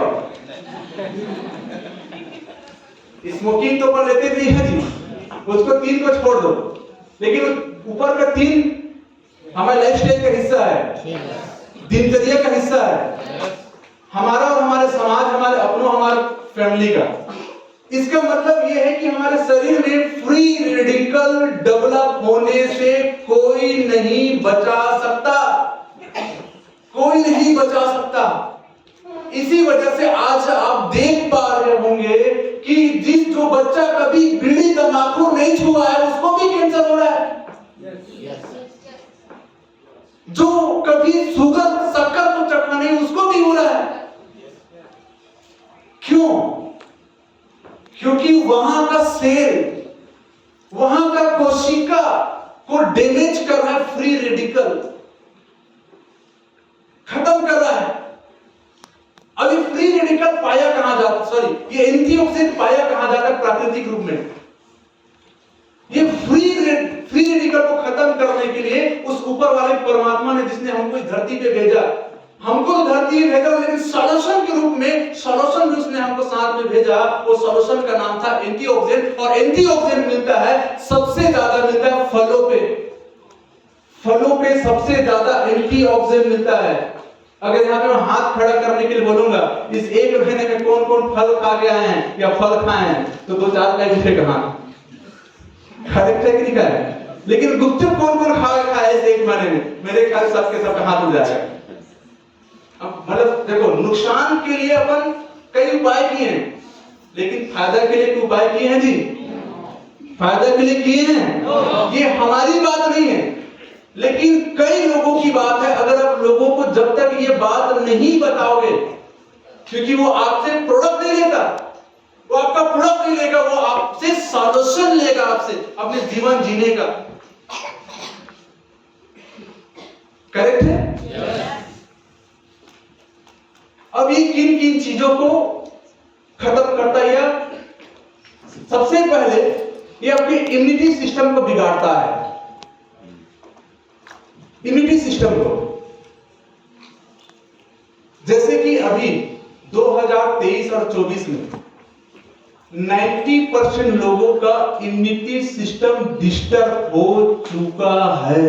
स्मोकिंग तो पर लेते भी है जी, उसको 3 को छोड़ दो, लेकिन ऊपर का 3 हमारे लाइफस्टाइल का हिस्सा है, दिनचर्या का हिस्सा है, हमारा और हमारे समाज, हमारे अपनों, हमारे फैमिली का। इसका मतलब यह है कि हमारे शरीर में फ्री रेडिकल डेवलप होने से कोई नहीं बचा सकता, कोई नहीं बचा सकता। इसी वजह से आज आप देख पा रहे होंगे कि जो बच्चा कभी बीड़ी तंबाकू नहीं छुआ है उसको भी कैंसर हो रहा है। जो कभी शुगर शक्कर को चखा नहीं उसको भी हो रहा है। क्यों? क्योंकि वहां का सेल, वहां का कोशिका को डैमेज कर रहा है, फ्री रेडिकल खत्म कर रहा है। अभी फ्री रेडिकल पाया कहां जाता, सॉरी, ये एंटीऑक्सीडेंट पाया कहां जाता है? प्राकृतिक रूप में। ये फ्री रेडिकल को खत्म करने के लिए उस ऊपर वाले परमात्मा ने, जिसने हमको इस धरती पे भेजा, हमको तो धरती पे भेजा, लेकिन सॉल्यूशन के रूप में, सॉल्यूशन जो उसने हमको साथ में भेजा, वो सॉल्यूशन का नाम था एंटीऑक्सीडेंट। और एंटीऑक्सीडेंट मिलता है, सबसे ज्यादा मिलता है फलों पे। फलों पे सबसे ज्यादा एंटीऑक्सीडेंट मिलता है। अगर यहाँ पे मैं हाथ खड़ा करने के लिए बोलूंगा, इस 1 महीने में कौन कौन फल खा के आए हैं या फल खाए हैं, तो 2-4 का दिखेगा हाथ। करेक्ट है कि नहीं करेक्ट? लेकिन गुपचुप कौन कौन खाए इस 1 महीने में? मेरे ख्याल सबके सब हाथ उठ जाएगा। अब मतलब देखो, नुकसान के लिए अपन कई उपाय किए हैं, लेकिन फायदा के लिए उपाय किए हैं जी? फायदा के लिए किए हैं। ये हमारी बात नहीं है, लेकिन कई लोगों की बात है। अगर आप लोगों को जब तक ये बात नहीं बताओगे, क्योंकि वो आपसे प्रोडक्ट नहीं लेता, वो आपका प्रोडक्ट नहीं लेगा, वो आपसे सॉल्यूशन लेगा, आपसे अपने जीवन जीने का। करेक्ट है? अब ये किन किन चीजों को खत्म करता है? सबसे पहले ये आपके इम्यूनिटी सिस्टम को बिगाड़ता है। इम्यूनिटी सिस्टम को, जैसे कि अभी 2023 और 24 में 90% लोगों का इम्यूनिटी सिस्टम डिस्टर्ब हो चुका है।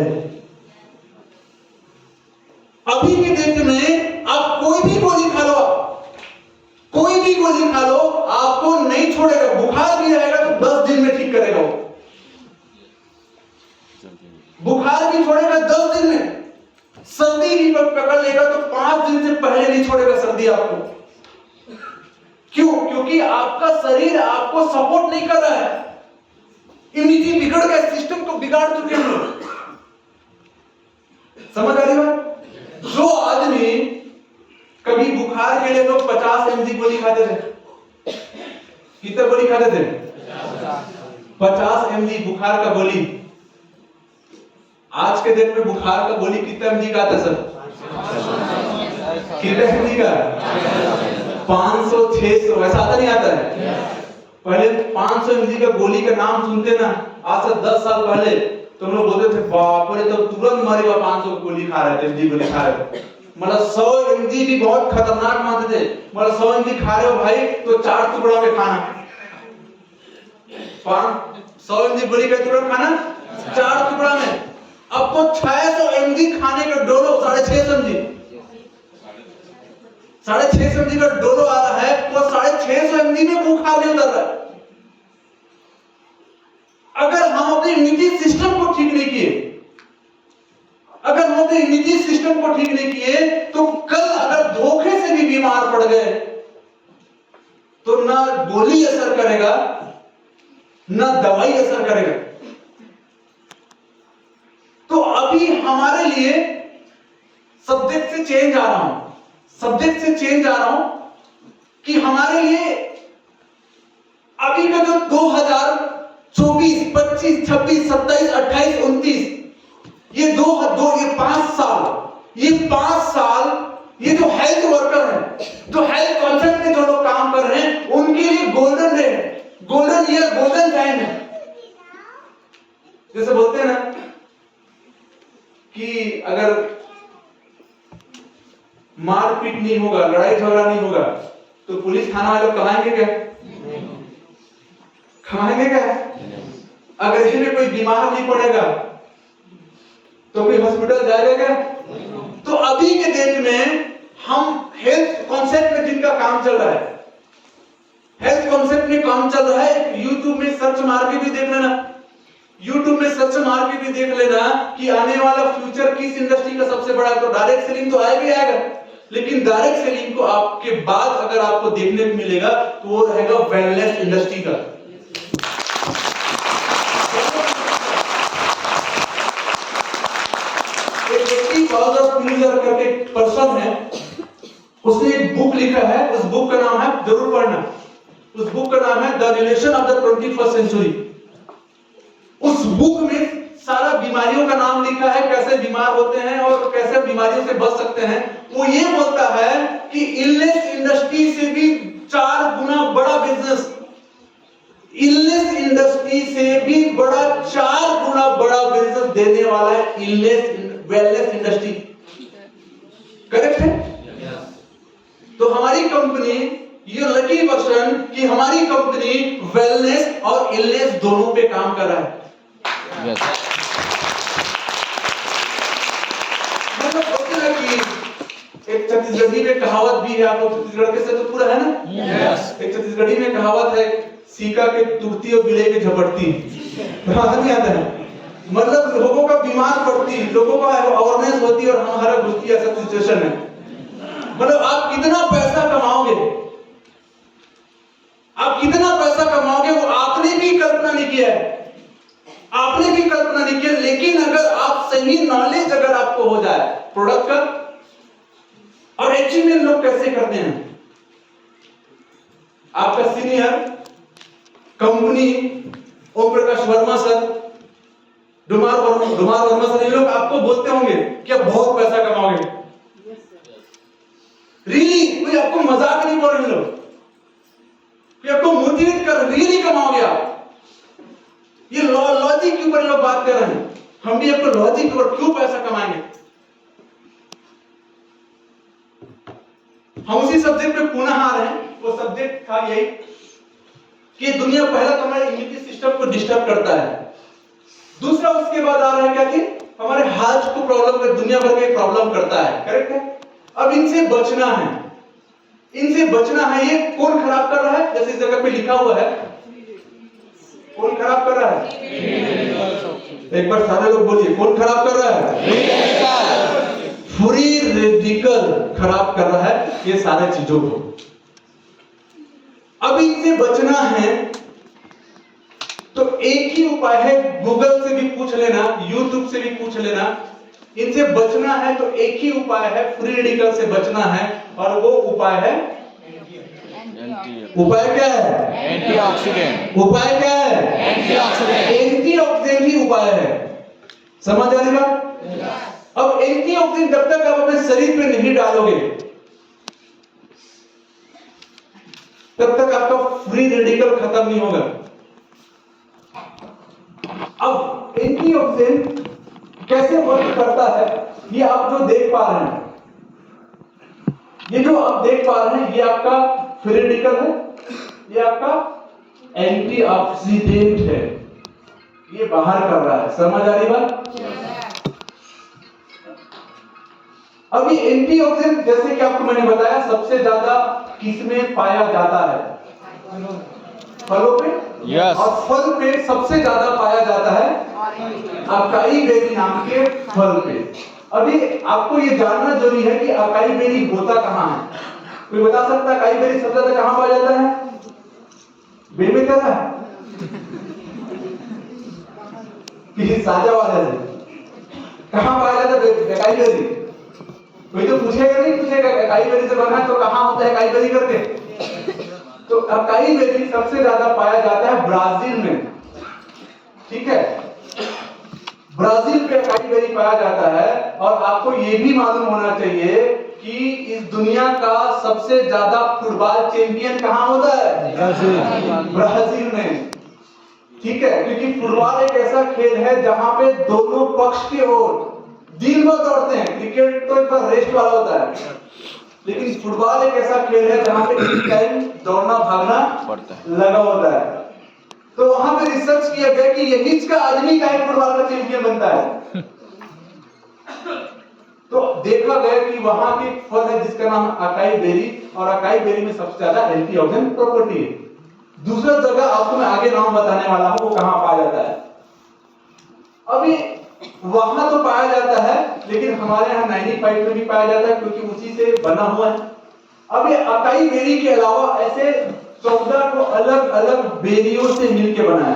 अभी की डेट में आप कोई भी गोली खा लो, कोई भी गोली खा लो, आपको नहीं छोड़ेगा। बुखार भी रहेगा तो 10 दिन में ठीक करेगा। बुखार भी छोड़ेगा 10 दिन में। सर्दी भी पकड़ लेगा तो 5 दिन से पहले नहीं छोड़ेगा सर्दी आपको। क्यों? क्योंकि आपका शरीर आपको सपोर्ट नहीं कर रहा है। इम्यूनिटी बिगड़ गया, सिस्टम को बिगाड़ चुके हैं लोग। समझ आ रही बात? जो आदमी कभी बुखार के लिए लोग 50 mg गोली खाते थे, कितना गोली खाते थे? 50 mg बुखार का गोली। आज के दिन में बुखार का गोली कितना mg का आता है सर? कितना mg का? 500, 600, वैसा आता नहीं आता है। पहले 500 mg का गोली का नाम सुनते ना, आज से 10 साल पहले तो हम लोग बोलते थे बाप रे, तो तुरंत मरेगा। 500 गोली खा रहे थे, mg गोली खा रहे थे। मतलब 100 mg भी बहुत खतरनाक मानते थे। मतलब 100 mg खा रहे हो भाई तो 4 टुकड़ों में खाना। 100 mg गोली का तुरंत खाना 4 टुकड़ा में। अब तो 600 mg खाने का डोलो, 650 mg, 650 mg का डोलो आ रहा है, तो 650 mg में बुखार नहीं उतर रहा है। अगर हम अपने इम्यूनिटी सिस्टम को ठीक नहीं किए, अगर हम अपने इम्यूनिटी सिस्टम को ठीक नहीं किए, तो कल अगर धोखे से भी बीमार पड़ गए तो ना गोली असर करेगा, ना दवाई असर करेगा। तो अभी हमारे लिए सब्जेक्ट से चेंज आ रहा हूं, सब्जेक्ट से चेंज आ रहा हूं कि हमारे लिए अभी का जो 2024-25 25, 26, 27, 28, 29 ये 5 साल ये जो हेल्थ वर्कर हैं, जो हेल्थ कॉन्सेप्ट में जो लोग काम कर रहे हैं, उनके लिए गोल्डन डे है, गोल्डन ईयर, गोल्डन टाइम है। जैसे बोलते हैं ना कि अगर मारपीट नहीं होगा, लड़ाई झगड़ा नहीं होगा, तो पुलिस थाना वाले कमाएंगे क्या? कमाएंगे क्या? अगर इसमें कोई बीमार नहीं पड़ेगा तो कोई हॉस्पिटल जाएगा क्या? तो अभी के डेट में हम हेल्थ कॉन्सेप्ट में जिनका काम चल रहा है, हेल्थ कॉन्सेप्ट में काम चल रहा है, यूट्यूब में सर्च मार के भी देख लेना, यूट्यूब में सर्च मार के भी देख लेना कि आने वाला फ्यूचर किस इंडस्ट्री का सबसे बड़ा है। तो डायरेक्ट सेलिंग तो आएगा ही आएगा, लेकिन डायरेक्ट सेलिंग को आपके बाद अगर आपको देखने को मिलेगा तो वो रहेगा वेलनेस इंडस्ट्री का। एक व्यक्ति करके पर्सन है, उसने एक बुक लिखा है, उस बुक का नाम है, जरूर पढ़ना, उस बुक का नाम है the relation of the 21st century. उस बुक में सारा बीमारियों का नाम लिखा है, कैसे बीमार होते हैं और कैसे बीमारियों से बच सकते हैं। वो ये बोलता है कि इलनेस इंडस्ट्री से भी 4 गुना बड़ा बिजनेस, इलनेस इंडस्ट्री से भी बड़ा 4 गुना बड़ा बिजनेस देने वाला है इलनेस वेलनेस इंडस्ट्री। करेक्ट है? तो हमारी कंपनी, ये लकी पर्सन कि हमारी कंपनी वेलनेस और इलनेस दोनों पे काम कर रहा है। मतलब होता है कि एक छत्तीसगढ़ी में कहावत भी है, आप लोग छत्तीसगढ़ के से तो पूरा है ना? एक छत्तीसगढ़ी में कहावत है, सीका के तुरती और बिले के झपटती। नहीं आता है, मतलब लोगों का बीमार पड़ती, लोगों का अवेयरनेस होती और हमारा घुसती, ऐसा सिचुएशन है। मतलब आप कितना पैसा कमाओगे, आप कितना पैसा कमाओगे वो आपने भी कल्पना नहीं किया है, आपने भी कल्पना नहीं किया। लेकिन अगर आप सही नॉलेज अगर आपको हो जाए प्रोडक्ट का, और अचीवमेंट लोग कैसे करते हैं, आपका senior company Om Prakash Verma sir, डुमार Verma sir, ये लोग आपको बोलते होंगे कि आप बहुत पैसा कमाओगे। रियली कोई आपको मजाक नहीं बोल रहे लोग, कि आपको मोटिवेट कर, रियली कमाओगे आप। ये लॉजिक के ऊपर लोग बात कर रहे हैं, हम भी आपको लॉजिक के ऊपर क्यों पैसा कमाएंगे। हम उसी सब्जेक्ट पे पुनः आ रहे हैं। वो सब्जेक्ट था यही कि दुनिया पहला तो हमारे इम्यूनिटी सिस्टम को डिस्टर्ब करता है, दूसरा उसके बाद आ रहा है क्या कि हमारे हार्ट को प्रॉब्लम कर, दुनिया भर के प्रॉब्लम करता है। करेक्ट है? अब इनसे बचना है, इनसे बचना है। ये कौन खराब कर रहा है? जैसे इस जगह पे लिखा हुआ है, कौन खराब कर रहा है? एक बार सारे लोग बोलिए, कौन खराब कर रहा है? फ्री रेडिकल खराब कर रहा है ये सारे चीजों को। अब इनसे बचना है तो एक ही उपाय है, गूगल से भी पूछ लेना, यूट्यूब से भी पूछ लेना। इनसे बचना है तो एक ही उपाय है, फ्री रेडिकल से बचना है, और वो उपाय है, उपाय क्या है? एंटीऑक्सीडेंट। उपाय क्या है? एंटीऑक्सीडेंट। एंटीऑक्सीडेंट ही उपाय है। समझ आ रही बात? अब एंटीऑक्सीडेंट जब तक आप अपने शरीर पे नहीं डालोगे तब तक आपका फ्री रेडिकल खत्म नहीं होगा। अब एंटीऑक्सीडेंट कैसे वर्क करता है, ये आप जो देख पा रहे हैं, ये जो आप देख पा रहे हैं, ये आपका फ्री रेडिकल है, ये आपका एंटीऑक्सीडेंट है, ये बाहर कर रहा है। समझ आ रही बात? अभी एंटीऑक्सीडेंट जैसे कि आपको मैंने बताया सबसे ज्यादा किसमें पाया जाता है? फलों पे। Yes. और फल पे सबसे ज्यादा पाया जाता है अकाई बेरी नाम के फल पे। अभी आपको ये जानना जरूरी है कि अकाई बेरी होता कहाँ है। कोई बता सकता है अकाई बेरी सबसे ज्यादा कहाँ पाया जाता है? बेमेतरा किसी साजा वाले से कहाँ पाया जाता है अकाई बेरी? कोई तो पूछेगा नहीं, पूछेगा अकाई बेरी से बना तो कहाँ होता है अकाई बेरी करके। तो अकाई बेरी सबसे ज्यादा पाया जाता है ब्राजील में। ठीक है। ब्राजील पे अकाई बेरी पाया जाता है और आपको ये भी मालूम होना चाहिए कि इस दुनिया का सबसे ज्यादा फुटबॉल चैंपियन कहाँ होता है? ब्राजील में। ठीक है, क्योंकि फुटबॉल एक ऐसा खेल है जहां पे दोनों पक्ष के ओर दिन भर दौड़ते हैं। क्रिकेट तो एक बार रेस्ट वाला होता है, लेकिन फुटबॉल एक ऐसा खेल है जहां पे एक टाइम दौड़ना भागना लगा होता है। तो वहां पे रिसर्च किया गया कि यही का आदमी का फुटबॉल का चैंपियन बनता है। तो देखा गया कि वहां के फल है जिसका नाम अकाई बेरी, और अकाई बेरी में सबसे ज्यादा एंटीऑक्सीडेंट प्रॉपर्टी है। दूसरा जगह आपको मैं आगे नाम बताने वाला हूं, वो कहां पाया जाता है। अभी वहां तो पाया जाता है, लेकिन हमारे यहाँ 95 में भी पाया जाता है, क्योंकि उसी से बना हुआ है। अब ये अकाई बेरी के अलावा ऐसे 14 को अलग अलग बेरियों से मिलके बना है।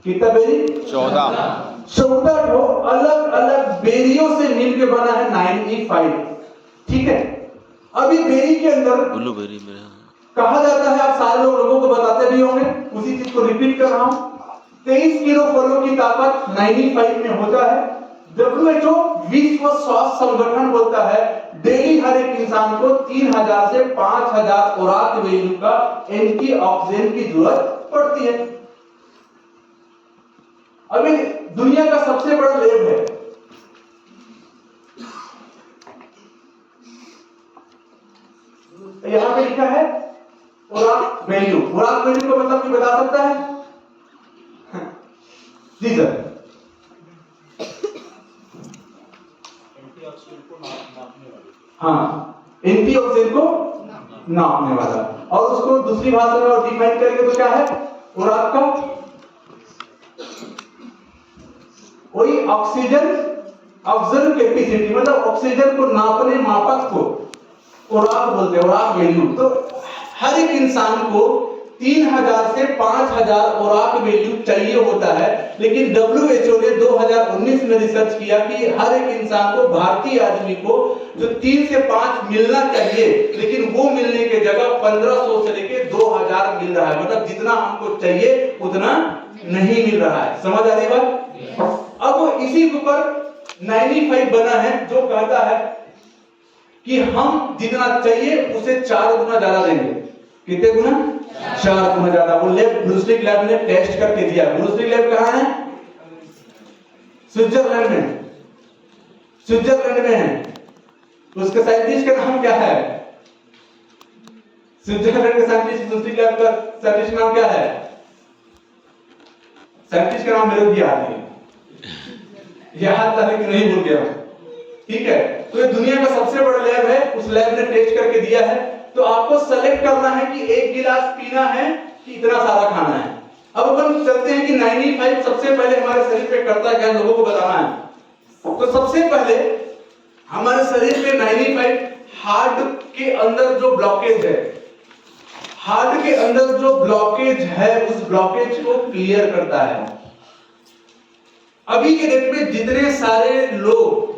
कितना बेरी? 14 को अलग अलग बेरियों से मिलके बना है 95। ठीक है। अभी बेरी के अंदर ब्लूबेरी में कहा जाता है, आप सारे लोगों को बताते भी होंगे, उसी चीज को रिपीट कर रहा हूं, 23 किलो फलों की ताकत 95 में होता है। WHO विश्व स्वास्थ्य संगठन बोलता है डेली हर एक इंसान को 3000 से 5000 खुराक वैल्यू का एंटीऑक्सीडेंट की जरूरत पड़ती है। अभी दुनिया का सबसे बड़ा लैब है, यहां पे लिखा है खुराक वैल्यू। खुराक वैल्यू का मतलब कोई बता सकता है? जी सर। हाँ, एंटीऑक्सीडेंट को नापने वाला। और उसको दूसरी भाषा में और डिफाइन करेंगे तो क्या है? खुराक का वही ऑक्सीजन कैपेसिटी, मतलब ऑक्सीजन को नापने मापक को खुराक बोलते हैं, खुराक वैल्यू। तो हर एक इंसान को 3000 से 5000 खुराक वैल्यू चाहिए होता है, लेकिन WHO ने 2019 में रिसर्च किया कि हर एक इंसान को, भारतीय आदमी को जो 3 से 5 मिलना चाहिए, लेकिन वो मिलने के जगह 1500 से लेके 2000 मिल रहा है। मतलब जितना हमको चाहिए उतना नहीं मिल रहा है। समझ आ रही बात? अब इसी के ऊपर 95 बना है, जो कहता है कि हम जितना चाहिए उसे 4 गुना ज्यादा देंगे। कितने गुना? 4 गुना ज्यादा। वो लैब, ब्रूस ली लैब ने टेस्ट करके दिया। ब्रूस ली लैब कहां है? स्विट्जरलैंड में। स्विट्जरलैंड में है। उसके साइंटिस्ट का नाम क्या है? स्विट्जरलैंड के साइंटिस्ट, ब्रूस ली लैब का साइंटिस्ट नाम क्या है? साइंटिस्ट का नाम मेरे को याद नहीं, याद था लेकिन नहीं भूल गया। ठीक है। तो ये दुनिया का सबसे बड़ा लैब है, उस लैब ने टेस्ट करके दिया है। तो आपको सेलेक्ट करना है कि 1 गिलास पीना है कि इतना सारा खाना है। अब अपन चलते हैं कि 95 सबसे पहले हमारे शरीर पे करता क्या, लोगों को बताना है। तो सबसे पहले हमारे शरीर पे 95 हार्ट के अंदर जो ब्लॉकेज है, हार्ट के अंदर जो ब्लॉकेज है, उस ब्लॉकेज को क्लियर करता है। अभी के डेट में जितने सारे लोग,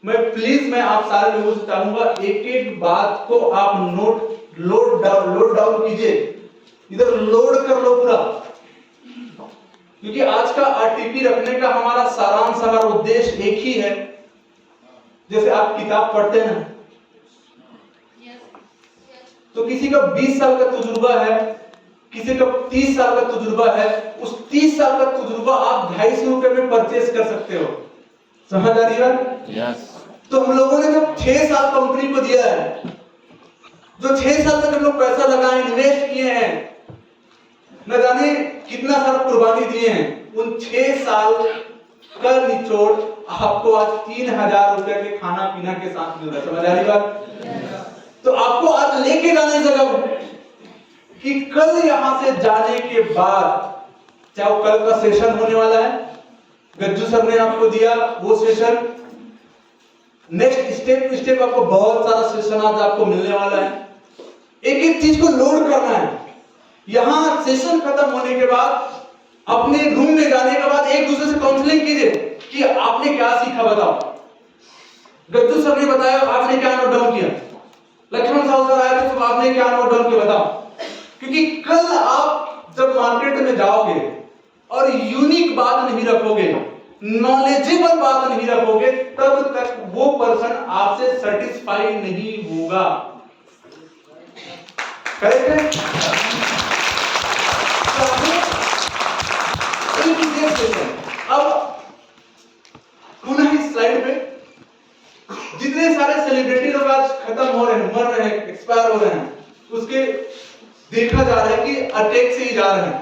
मैं आप सारे लोगों से चाहूंगा एक एक बात को आप लोड डाउन कीजिए, इधर लोड कर लो पूरा, क्योंकि आज का आरटीपी रखने का हमारा सारांश, हमारा उद्देश्य एक ही है। जैसे आप किताब पढ़ते हैं ना, तो किसी का 20 साल का तजुर्बा है, किसी का 30 साल का तजुर्बा है, उस 30 साल का तजुर्बा आप 250 रुपए में परचेस कर सकते हो। समझ आ रही है? यस। तो हम लोगों ने जब 6 साल कंपनी को दिया है, जो 6 साल तक हम लोग पैसा लगाए, इन्वेस्ट किए हैं, न जाने कितना सारा कुर्बानी दिए हैं, उन 6 साल का निचोड़ आपको आज 3000 रुपए के खाना पीना के साथ मिल रहा है। समझ आ रही बात? तो आपको आज लेके जाने जगह कि कल यहां से जाने के बाद, चाहे वो कल का सेशन होने वाला है, गज्जू सर ने आपको दिया वो session, next step to step आपको बहुत सारा सेशन आज आपको मिलने वाला है। एक एक चीज को लोड करना है। यहां सेशन खत्म होने के बाद अपने रूम में जाने के बाद एक दूसरे से काउंसलिंग कीजिए कि आपने क्या सीखा, बताओ। गज्जू सर ने बताया, आपने क्या नोट डाउन किया? लक्ष्मण साहू सर आए थे तो आपने क्या नोट डाउन किया, बताओ। क्योंकि कल आप जब मार्केट में जाओगे और यूनिक बात नहीं रखोगे, नॉलेजेबल बात नहीं रखोगे, तब तक वो पर्सन आपसे सेटिस्फाई नहीं होगा। करेक्ट है? अब पुनः इस स्लाइड पे जितने सारे सेलिब्रिटी लोग आज खत्म हो रहे हैं, मर रहे हैं, एक्सपायर हो रहे हैं, उसके देखा जा रहा है कि अटैक से ही जा रहे हैं।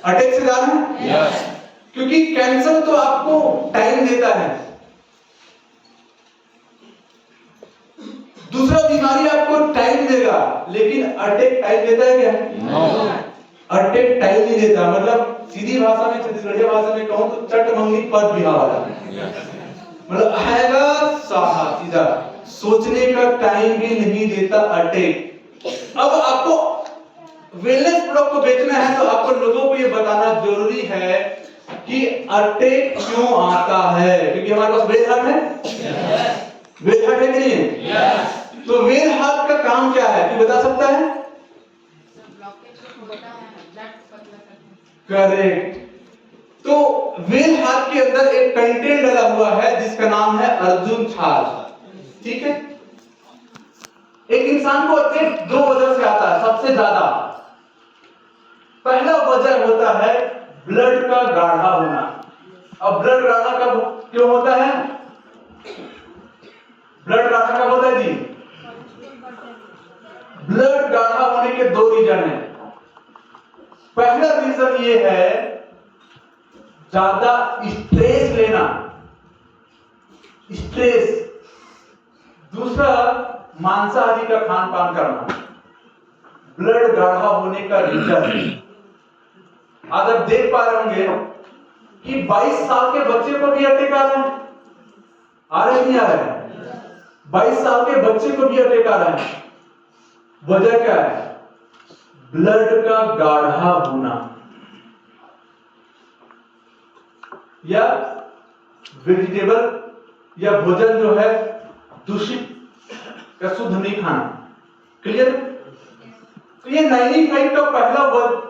अटैक से जा रहे हैं क्योंकि कैंसर तो आपको टाइम देता है, दूसरा बीमारी आपको टाइम देगा, लेकिन अटैक टाइम देता है क्या? अटैक टाइम नहीं देता। मतलब सीधी भाषा में, छत्तीसगढ़िया भाषा में कहूं तो चट मंगनी पद बिहा वाला, मतलब आएगा साहा सीधा, सोचने का टाइम भी नहीं देता अटैक। अब आपको वेलनेस प्रोडक्ट को बेचना है तो आपको लोगों को ये बताना जरूरी है कि अटैक क्यों आता है, क्योंकि हमारे पास वेल हार्ट है। वेल हार्ट है कि नहीं है? तो वेल हार्ट का काम क्या है, कोई बता सकता है? करेक्ट। तो वेल हार्ट के अंदर एक कंटेंट डला हुआ है जिसका नाम है अर्जुन छाल। ठीक है? एक इंसान को अटैक दो वजह से आता है सबसे ज्यादा। पहला वजह होता है ब्लड का गाढ़ा होना। अब ब्लड गाढ़ा कब क्यों होता है? ब्लड गाढ़ा कब होता है जी? ब्लड गाढ़ा होने के दो रीजन है। पहला रीजन ये है ज्यादा स्ट्रेस लेना, स्ट्रेस। दूसरा मांसाहारी का खान पान करना, ब्लड गाढ़ा होने का रीजन। आज आप देख पा रहे होंगे कि 22 साल के बच्चे को भी अटैक आ रहा है। आ रहे नहीं आ रहे? 22 साल के बच्चे को भी अटैक आ रहा है। वजह क्या है? ब्लड का गाढ़ा होना, या वेजिटेबल या भोजन जो है दूषित या शुद्ध नहीं खाना। क्लियर? तो ये 95 का पहला वर्ड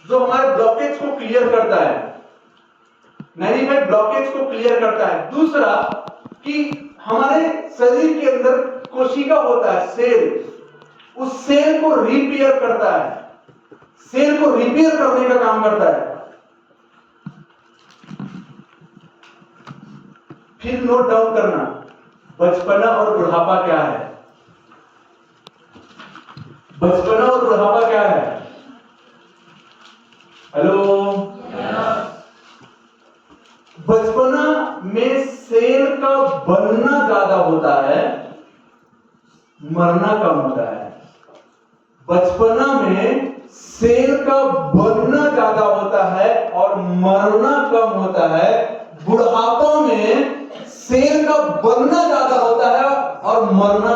जो हमारे ब्लॉकेज को क्लियर करता है, 95 ब्लॉकेज को क्लियर करता है। दूसरा कि हमारे शरीर के अंदर कोशिका होता है, सेल, उस सेल को रिपेयर करता है, सेल को रिपेयर करने का काम करता है। फिर नोट डाउन करना, बचपना और बुढ़ापा क्या है? बचपना और बुढ़ापा क्या है? हेलो? बचपना में सेल का बनना ज्यादा होता है, मरना कम होता है। बचपना में सेल का बनना ज्यादा होता है और मरना कम होता है। बुढ़ापा में सेल का बनना ज्यादा होता है और बनना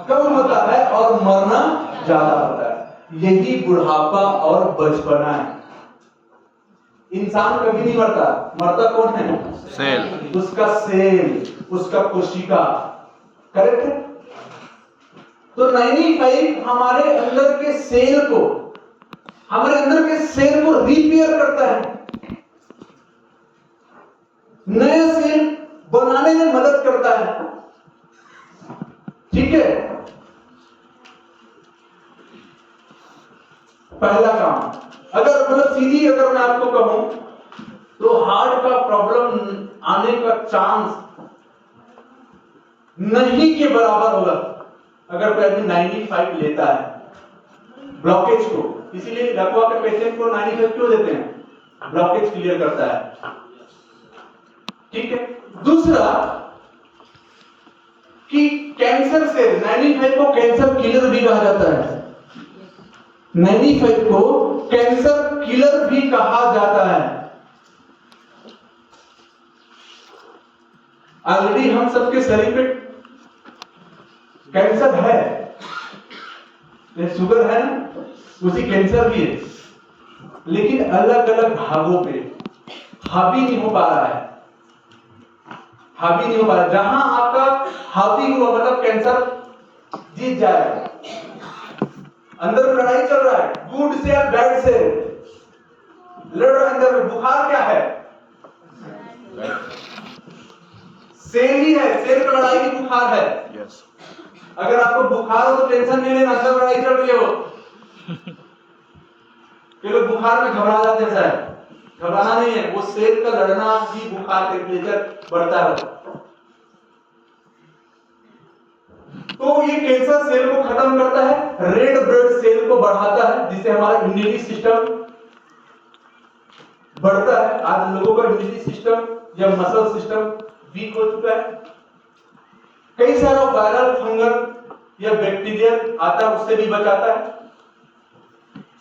कम होता है और मरना ज्यादा होता है। यही बुढ़ापा और बचपना है। इंसान कभी नहीं मरता, मरता कौन है? सेल, उसका सेल, उसका कोशिका। करेक्ट है? तो 95 हमारे अंदर के सेल को, हमारे अंदर के सेल को रिपेयर करता है, नया सेल बनाने में मदद करता है। ठीक है? पहला काम। अगर मतलब सीधी अगर मैं आपको कहूं तो हार्ट का प्रॉब्लम आने का चांस नहीं के बराबर होगा अगर कोई आदमी 95 लेता है ब्लॉकेज को। इसीलिए लकवा के पेशेंट को 95 क्यों देते हैं? ब्लॉकेज क्लियर करता है। ठीक है? दूसरा कि कैंसर से 95 को कैंसर किलर भी कहा जाता है। 95 को कैंसर किलर भी कहा जाता है। ऑलरेडी हम सबके शरीर पे कैंसर है, शुगर है ना, उसी कैंसर भी है, लेकिन अलग अलग भागों पे हावी नहीं हो पा रहा है। हावी नहीं हो पा रहा। जहां आपका हावी हुआ मतलब कैंसर जीत जाएगा। अंदर लड़ाई चल रहा है, गुड से या बैड से, लड़ रहे हैं अंदर में। बुखार क्या है? सेल ही है, सेल पर लड़ाई की बुखार है। Yes. अगर आपको बुखार हो तो टेंशन नहीं लेना, अंदर लड़ाई चल रही हो। ये लोग बुखार में घबरा जाते हैं सर, घबराना नहीं है, वो सेल का लड़ना ही बुखार टेम्परेचर बढ़ता है। तो ये कैंसर सेल को खत्म करता है, रेड ब्लड सेल को बढ़ाता है, जिससे हमारा इम्यूनिटी सिस्टम बढ़ता है। आज लोगों का इम्यूनिटी सिस्टम या मसल सिस्टम वीक हो चुका है। कई सारा वायरल फंगल या बैक्टीरियल आता है, उससे भी बचाता है।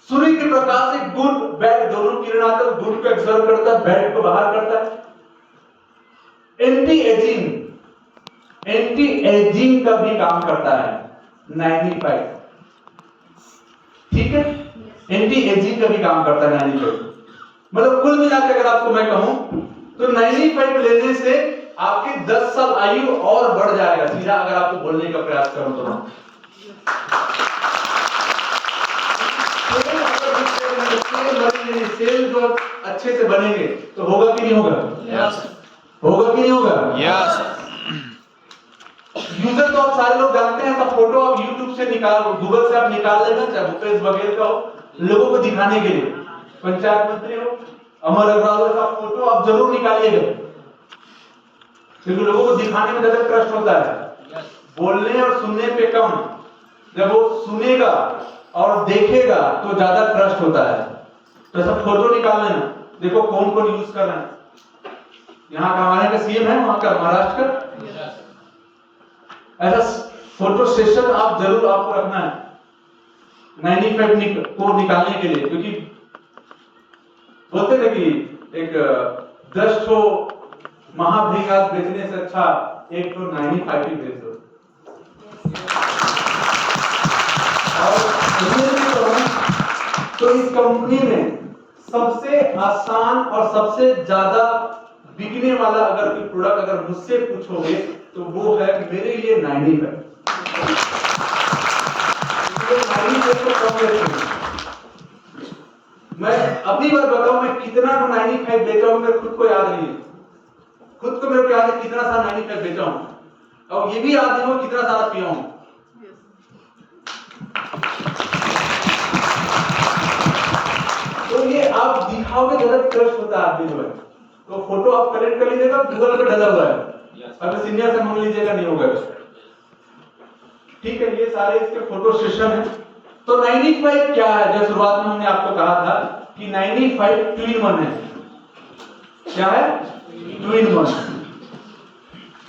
सूर्य के प्रकाश से गुड बैड दोनों किरण आते हैं, गुड को एब्जॉर्ब करता है, बैड को बाहर करता है। एंटी एजिंग का भी काम करता है 95, ठीक है, एंटी एजिंग का भी काम करता है 95। मतलब कुल मिलाकर अगर आपको मैं कहूं तो 95 लेने से आपकी 10 साल आयु और बढ़ जाएगा सीधा, अगर आपको बोलने का प्रयास करूं तो। सेल जो अच्छे से बनेंगे तो होगा कि नहीं होगा? Yes. होगा कि नहीं होगा? Yes. यूजर तो आप सारे लोग जानते हैं, सब फोटो आप YouTube से निकाल, गूगल से आप निकाल लेना, चाहे भूपेश बघेल का हो, लोगों को दिखाने के लिए, पंचायत मंत्री हो, अमर अग्रवाल का फोटो आप जरूर निकालिएगा, क्योंकि लोगों को दिखाने में ज्यादा ट्रस्ट होता है, बोलने और सुनने पे कम। जब वो सुनेगा और देखेगा तो ज्यादा ट्रस्ट होता है। तो सब फोटो निकाल लेना, देखो कौन कौन यूज कर रहा है। यहाँ का हमारे का सीएम है, वहां का महाराष्ट्र का, ऐसा फोटो सेशन आप जरूर आपको रखना है 95 को निकालने के लिए, क्योंकि बोलते ना कि एक 10 ठो महाभृंगात बेचने से अच्छा एक ठो 95 ही बेच दो। तो इस कंपनी में सबसे आसान और सबसे ज्यादा बिकने वाला अगर कोई प्रोडक्ट अगर मुझसे पूछोगे तो वो है मेरे लिए 95। मैं अपनी बात बताऊं, मैं कितना 95 बेचा हूं मेरे खुद को याद नहीं है। खुद को मेरे को याद है कितना सारा 95 बेचा हूं, और ये भी याद नहीं हो कितना सारा पिया हूं। तो ये आप दिखाओगे ज्यादा ट्रस्ट होता है आदमी में। तो फोटो आप कलेक्ट कर लीजिएगा, गूगल पे डला हुआ है, अगर सीनियर से मांग लीजिएगा, नहीं होगा, ठीक है। ये सारे इसके फोटो सेशन है। तो 95 क्या है? जो शुरुआत में हमने आपको कहा था कि 95 2 in 1 है। क्या है? 2 in 1।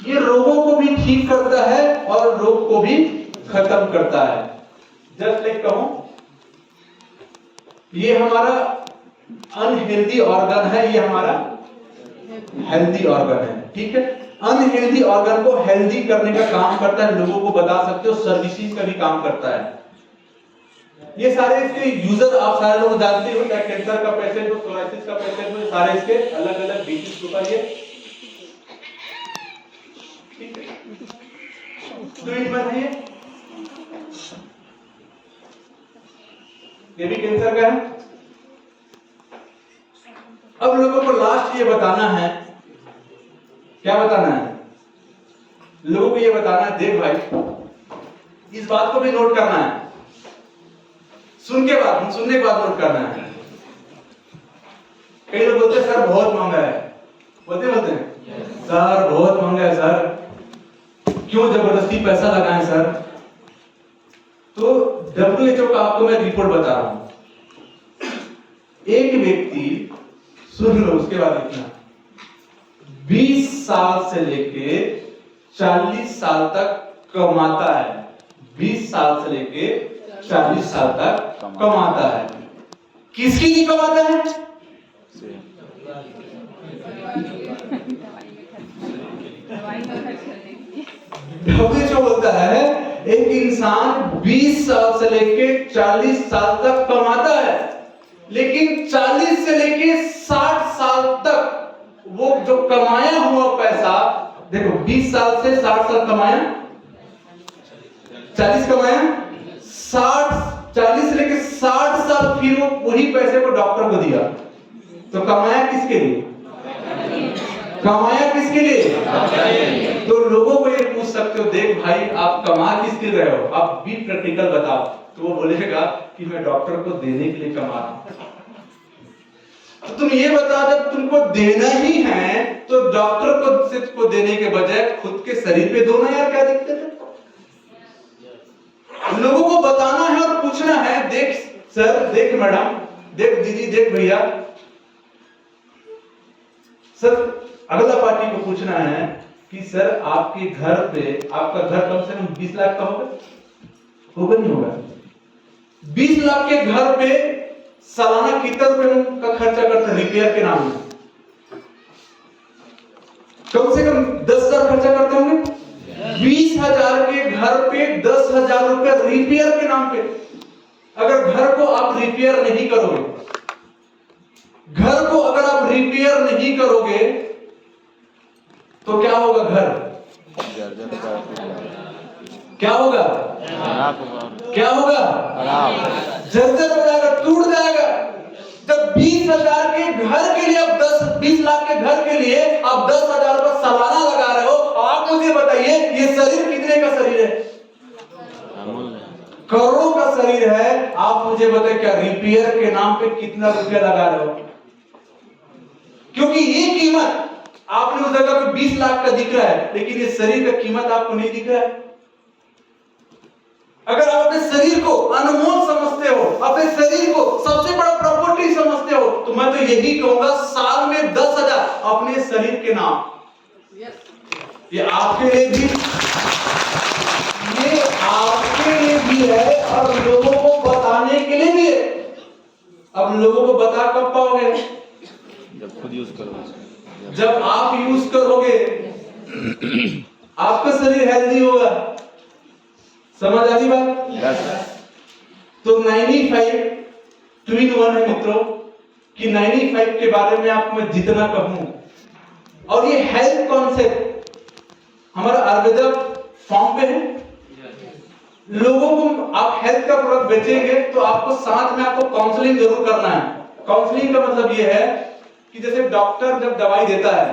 ये रोगों को भी ठीक करता है और रोग को भी खत्म करता है। जस्ट लाइक कहूं, ये हमारा अनहेल्दी ऑर्गन है, ये हमारा हेल्दी ऑर्गन है, ठीक है। अनहेल्दी ऑर्गन को हेल्दी करने का काम करता है, लोगों को बता सकते हो, सर्विसिंग का भी काम करता है। ये सारे इसके यूजर आप सारे लोग जानते हो, चाहे कैंसर का पेशेंट हो, सोराइसिस का पेशेंट हो, सारे इसके अलग अलग डिसीज होता है, ठीक है। ट्रीटमेंट है ये भी कैंसर का है। अब लोगों को लास्ट ये बताना है, क्या बताना है लोगों को? ये बताना है, देख भाई इस बात को भी नोट करना है, सुनने के बाद नोट करना है। कई लोग बोलते हैं सर बहुत महंगा है, बोलते हैं सर बहुत महंगा है सर, क्यों जबरदस्ती पैसा लगाएं सर। तो WHO का आपको मैं रिपोर्ट बता रहा हूं। एक व्यक्ति, सुन लो उसके बाद लिखना, 20 साल से लेके 40 साल तक कमाता है। 20 साल से लेके 40 साल तक कमाता है। किसके लिए कमाता है? WHO बोलता है एक इंसान 20 साल से लेके 40 साल तक कमाता है, लेकिन 40 से लेके 60 साल तक वो जो कमाया हुआ पैसा, देखो 20 साल से 60 साल कमाया, 40 कमाया, 40 से लेके 60 साल फिर वो वही पैसे को डॉक्टर को दिया। तो कमाया किसके लिए? कमाया किसके लिए? तो लोगों को ये पूछ सकते हो, देख भाई आप कमा किसके रहे हो, आप बी प्रैक्टिकल बताओ। तो वो बोलेगा कि मैं डॉक्टर को देने के लिए कमा रहा हूं। तो तुम ये बताओ, जब तुमको देना ही है तो डॉक्टर को देने के बजाय खुद के शरीर पे दो ना यार, क्या दिक्कत है? लोगों को बताना है और पूछना है, देख सर, देख मैडम, देख दीदी, देख भैया। सर अगला पार्टी को पूछना है कि सर आपके घर पे, आपका घर कम से कम 20 लाख का होगा? होगा नहीं होगा? 20 लाख के घर पे सालाना कितना रुपए का खर्चा करते हैं रिपेयर के नाम में? कम से कम 10,000 खर्चा करते होंगे। 20,000 के घर पे 10,000 रुपए रिपेयर के नाम पे। अगर घर को आप रिपेयर नहीं करोगे, घर को अगर आप रिपेयर नहीं करोगे तो क्या होगा? घर क्या होगा? क्या होगा? जर्जर हो जाएगा, टूट जाएगा। जब 20,000 के घर के लिए आप 20 लाख के घर के लिए आप 10,000 रुपए सालाना लगा रहे हो, आप मुझे बताइए ये शरीर कितने का शरीर है? करोड़ों का शरीर है। आप मुझे बताइए क्या रिपेयर के नाम पे कितना रुपया लगा रहे हो? क्योंकि ये कीमत आपने उस जगह पे 20 लाख का दिख रहा है, लेकिन ये शरीर का कीमत आपको नहीं दिख रहा है। अगर आप अपने शरीर को अनमोल समझते हो, अपने शरीर को सबसे बड़ा प्रॉपर्टी समझते हो, तो मैं तो यही कहूंगा साल में 10,000 अपने शरीर के नाम, ये आपके लिए भी, ये आपके लिए भी है और लोगों को बताने के लिए भी है। अब लोगों को बता कब पाओगे? जब खुद यूज करोगे। जब आप यूज करोगे आपका शरीर हेल्दी होगा। समझ आ रही बात? तो 95 ट्विन वन है मित्रों, कि 95 के बारे में आपको मैं जितना कहूं, और ये हेल्थ कॉन्सेप्ट हमारा आयुर्वेदा फॉर्म पे है। लोगों को आप हेल्थ का प्रोडक्ट बेचेंगे तो आपको साथ में आपको काउंसलिंग जरूर करना है। काउंसलिंग का मतलब ये है कि जैसे डॉक्टर जब दवाई देता है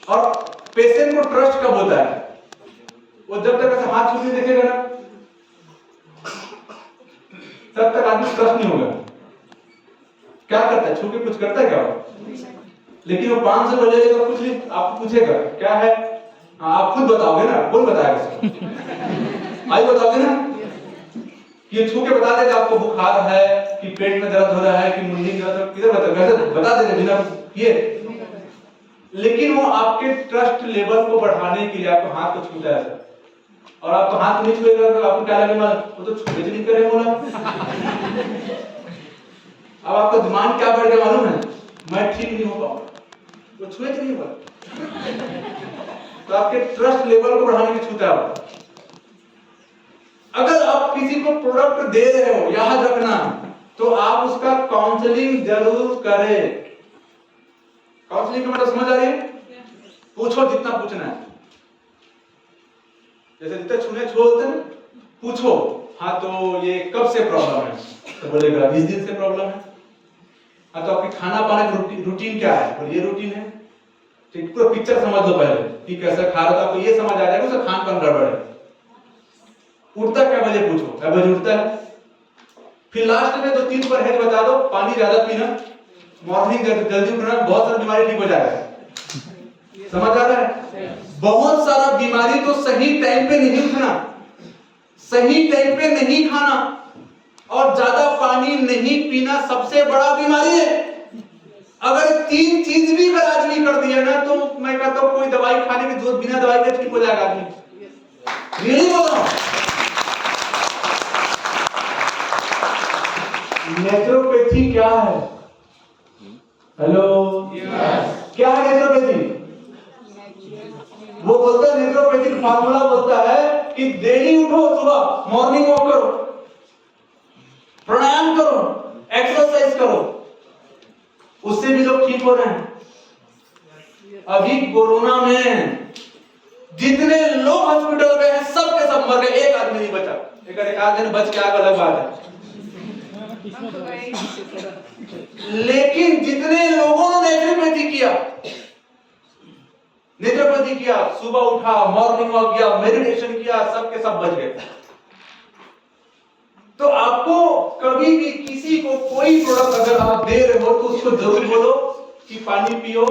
और पेशेंट को ट्रस्ट कब होता है? वो जब तक ऐसे हाथ छू के देखेगा ना, तब तक आदमी ट्रस्ट नहीं होगा। क्या करता है? छू के कुछ करता है क्या? लेकिन वो 500 रुपए ले लेगा, कुछ नहीं, आपको पूछेगा क्या है, आप खुद बताओगे ना, कौन बताएगा? आई बताओगे ना, ये छू के बता देगा आपको बुखार है कि पेट में दर्द हो रहा है कि मुंडी में दर्द, किधर बता देगा बिना ये। लेकिन वो आपके ट्रस्ट लेवल को बढ़ाने के लिए आपको हाथ को छूता है, और आपको हाथ नहीं छुएगा तो आपको क्या लगेगा? वो तो छुए नहीं करे बोला। अब आपका दिमाग क्या बढ़ गया मालूम है? मैं ठीक नहीं हो पाऊंगा, वो छुए नहीं हुआ। तो आपके ट्रस्ट लेवल को बढ़ाने की छूता है। अगर आप किसी को प्रोडक्ट दे रहे हो, याद रखना, तो आप उसका काउंसलिंग जरूर करें। काउंसलिंग का मतलब समझ आ रही है? पूछो जितना पूछना है, जैसे जितना छूने छोड़ते हैं, पूछो हाँ तो ये कब से प्रॉब्लम है? तो बोलेगा 20 दिन से प्रॉब्लम है। हाँ तो आपकी खाना पाने की रूटीन क्या है? बोले ये रूटीन है। ठीक, पूरा पिक्चर समझ लो पहले कि कैसा खा रहा था, आपको ये समझ आ जाएगा उसका खान पान गड़बड़ है। उठता क्या बजे? पूछो क्या बजे उठता है। फिर लास्ट में 2-3 परहेज बता दो, पानी ज्यादा पीना, मॉर्निंग जल्दी उठना, बहुत सारी बीमारी ठीक हो जाएगा। समझ आ रहा है? बहुत सारा बीमारी तो सही टाइम पे नहीं उठना, सही टाइम पे नहीं खाना और ज्यादा पानी नहीं पीना सबसे बड़ा बीमारी है। अगर 3 चीज भी अगर आदमी कर दिया ना, तो मैं कहता हूं कोई दवाई खाने की जरूरत, बिना दवाई के ठीक हो जाएगा आदमी। यही बोल रहा हूं। नेचुरोपैथी क्या है? हेलो, क्या है नेचुरोपैथी? वो बोलता है, नेचुरोपैथिक फार्मूला बोलता है कि डेली उठो, सुबह मॉर्निंग वॉक करो, प्राणायाम करो, एक्सरसाइज करो, उससे भी लोग ठीक हो रहे हैं। अभी कोरोना में जितने लोग हॉस्पिटल गए हैं सब के सब मर गए, एक आदमी नहीं बचा। एक आध दिन बच के आगे अलग बात है। लेकिन जितने लोगों ने नेचुरोपैथी किया, सुबह उठा, मॉर्निंग वॉक किया, मेडिटेशन किया, सब के सब बच गए। तो आपको कभी भी किसी को कोई प्रोडक्ट अगर आप दे रहे हो तो उसको जरूर बोलो कि पानी पियो,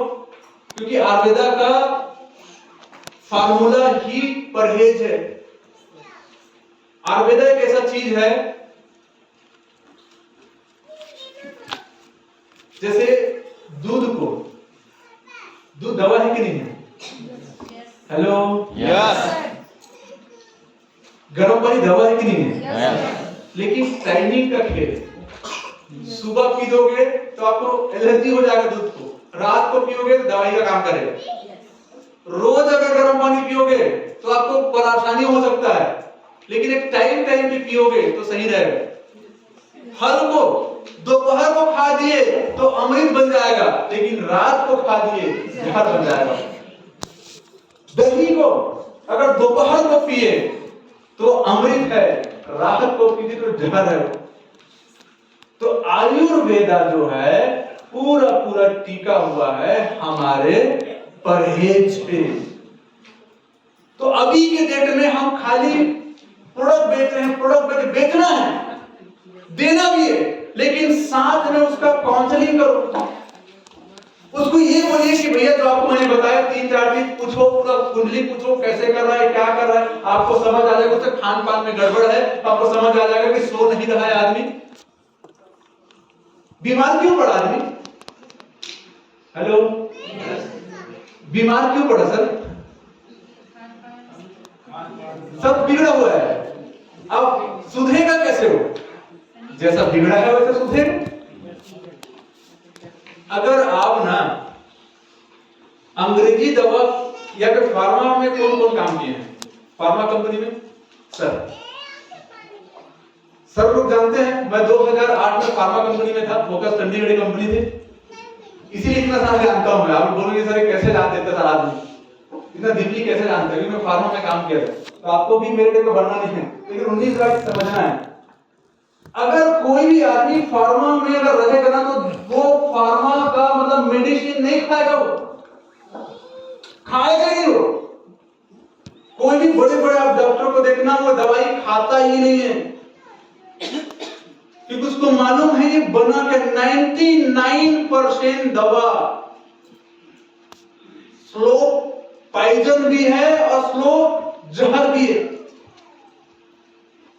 क्योंकि आयुर्वेदा का फार्मूला ही परहेज है। आयुर्वेदा एक ऐसा चीज है जैसे दूध दवा है कि नहीं है? हेलो, यस, गर्म पानी दवा है कि नहीं है? यस, लेकिन टाइमिंग का खेल। सुबह पी दोगे तो आपको एलर्जी हो जाएगा दूध को, रात को पियोगे तो दवाई का काम करेगा। रोज अगर गर्म पानी पियोगे तो आपको परेशानी हो सकता है, लेकिन एक टाइम पे पियोगे तो सही रहेगा। फल को दोपहर को खा दिए तो अमृत बन जाएगा, लेकिन रात को खा दिए जहर बन जाएगा। दही को अगर दोपहर को पिए तो अमृत है, रात को पीते तो जहर है। तो आयुर्वेदा जो है पूरा टीका हुआ है हमारे परहेज पे। तो अभी के डेट में हम खाली प्रोडक्ट बेच रहे हैं, बेचना है, देना भी है, लेकिन साथ में उसका काउंसलिंग करो। उसको ये बोलिए कि भैया जो आपको मैंने बताया 3-4 चीज पूछो, पूरा कुंडली पूछो, कैसे कर रहा है, क्या कर रहा है, आपको समझ आ जाएगा। उससे खान पान में गड़बड़ है, आपको समझ आ जाएगा कि सो नहीं रहा है आदमी, बीमार क्यों पड़ा आदमी। हेलो, बीमार क्यों पड़ा सर? सब बिगड़ा हुआ है। अब सुधरेगा कैसे हो? जैसा बिगड़ा है वैसे सुधरेगा। अगर आप ना अंग्रेजी दवा या फिर फार्मा में कौन काम किए हैं? फार्मा कंपनी में सर लोग जानते हैं, मैं 2008 में फार्मा कंपनी में था, फोकस चंडीगढ़ कंपनी थी, इसीलिए इतना सारा जानता हूं मैं। आप बोलोगे सर कैसे जानते थे सर आदमी इतना डीपली कैसे जानते हैं? क्योंकि मैं फार्मा में काम किया था। तो आपको भी मेरे को बनना नहीं है, लेकिन 19 लाख समझना है। अगर कोई भी आदमी फार्मा में अगर रहेगा ना तो वो फार्मा का मतलब मेडिसिन नहीं खाएगा, वो खाएगा ही वो। कोई भी बड़े आप डॉक्टर को देखना, वो दवाई खाता ही नहीं है, क्योंकि उसको मालूम है ये बना के 99% दवा स्लो पॉइजन भी है और स्लो जहर भी है।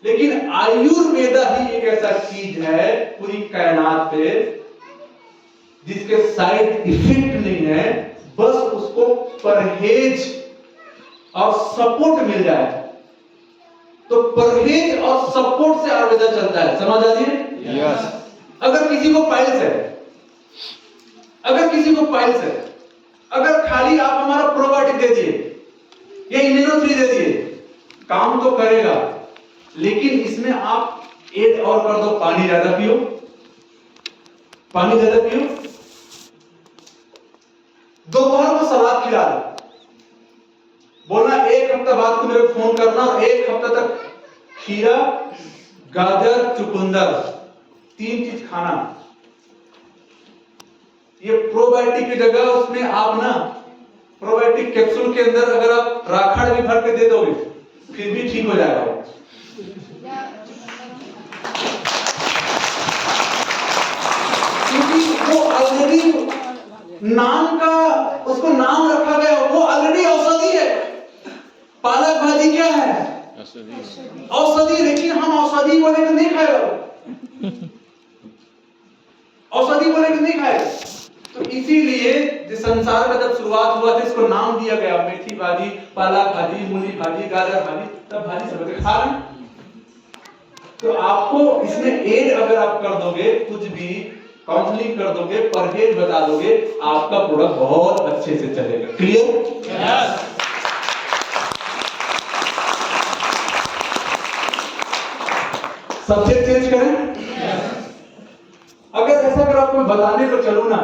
लेकिन आयुर्वेदा ही एक ऐसा चीज है पूरी कायनात पे जिसके साइड इफेक्ट नहीं है, बस उसको परहेज और सपोर्ट मिल जाए। तो परहेज और सपोर्ट से आयुर्वेदा चलता है, समझ आ रही है? यस। अगर किसी को पाइल्स है, अगर खाली आप हमारा प्रोबायोटिक दे दिए या इम्यूनो3 दे दिए, काम तो करेगा, लेकिन इसमें आप ऐड और कर दो, पानी ज्यादा पियो, दोपहर को सलाद खिला दो, बोलना 1 हफ्ता बाद मेरे को फोन करना, और 1 हफ्ता तक खीरा, गाजर, चुकंदर 3 चीज खाना। ये प्रोबायोटिक की जगह उसमें आप ना प्रोबायोटिक कैप्सूल के अंदर अगर आप राखड़ भी भर के दे दोगे फिर भी ठीक हो जाएगा वो। क्योंकि वो ऑलरेडी उसको नाम रखा गया, वो ऑलरेडी औषधि है। पालक भाजी क्या है? औषधि। लेकिन हम औषधि बोले तो नहीं खाएगा, तो इसीलिए जिस संसार का जब शुरुआत हुआ था इसको नाम दिया गया, मेथी भाजी, पालक भाजी, मूली भाजी, गाजर भाजी, सब भाजी सब खा रहे हैं। तो आपको इसमें एड अगर आप कर दोगे, कुछ भी काउंसलिंग कर दोगे, परहेज बता दोगे, आपका प्रोडक्ट बहुत अच्छे से चलेगा। क्लियर? यस। सब्जेक्ट चेंज करें? अगर ऐसा अगर आपको बताने को चलूं ना,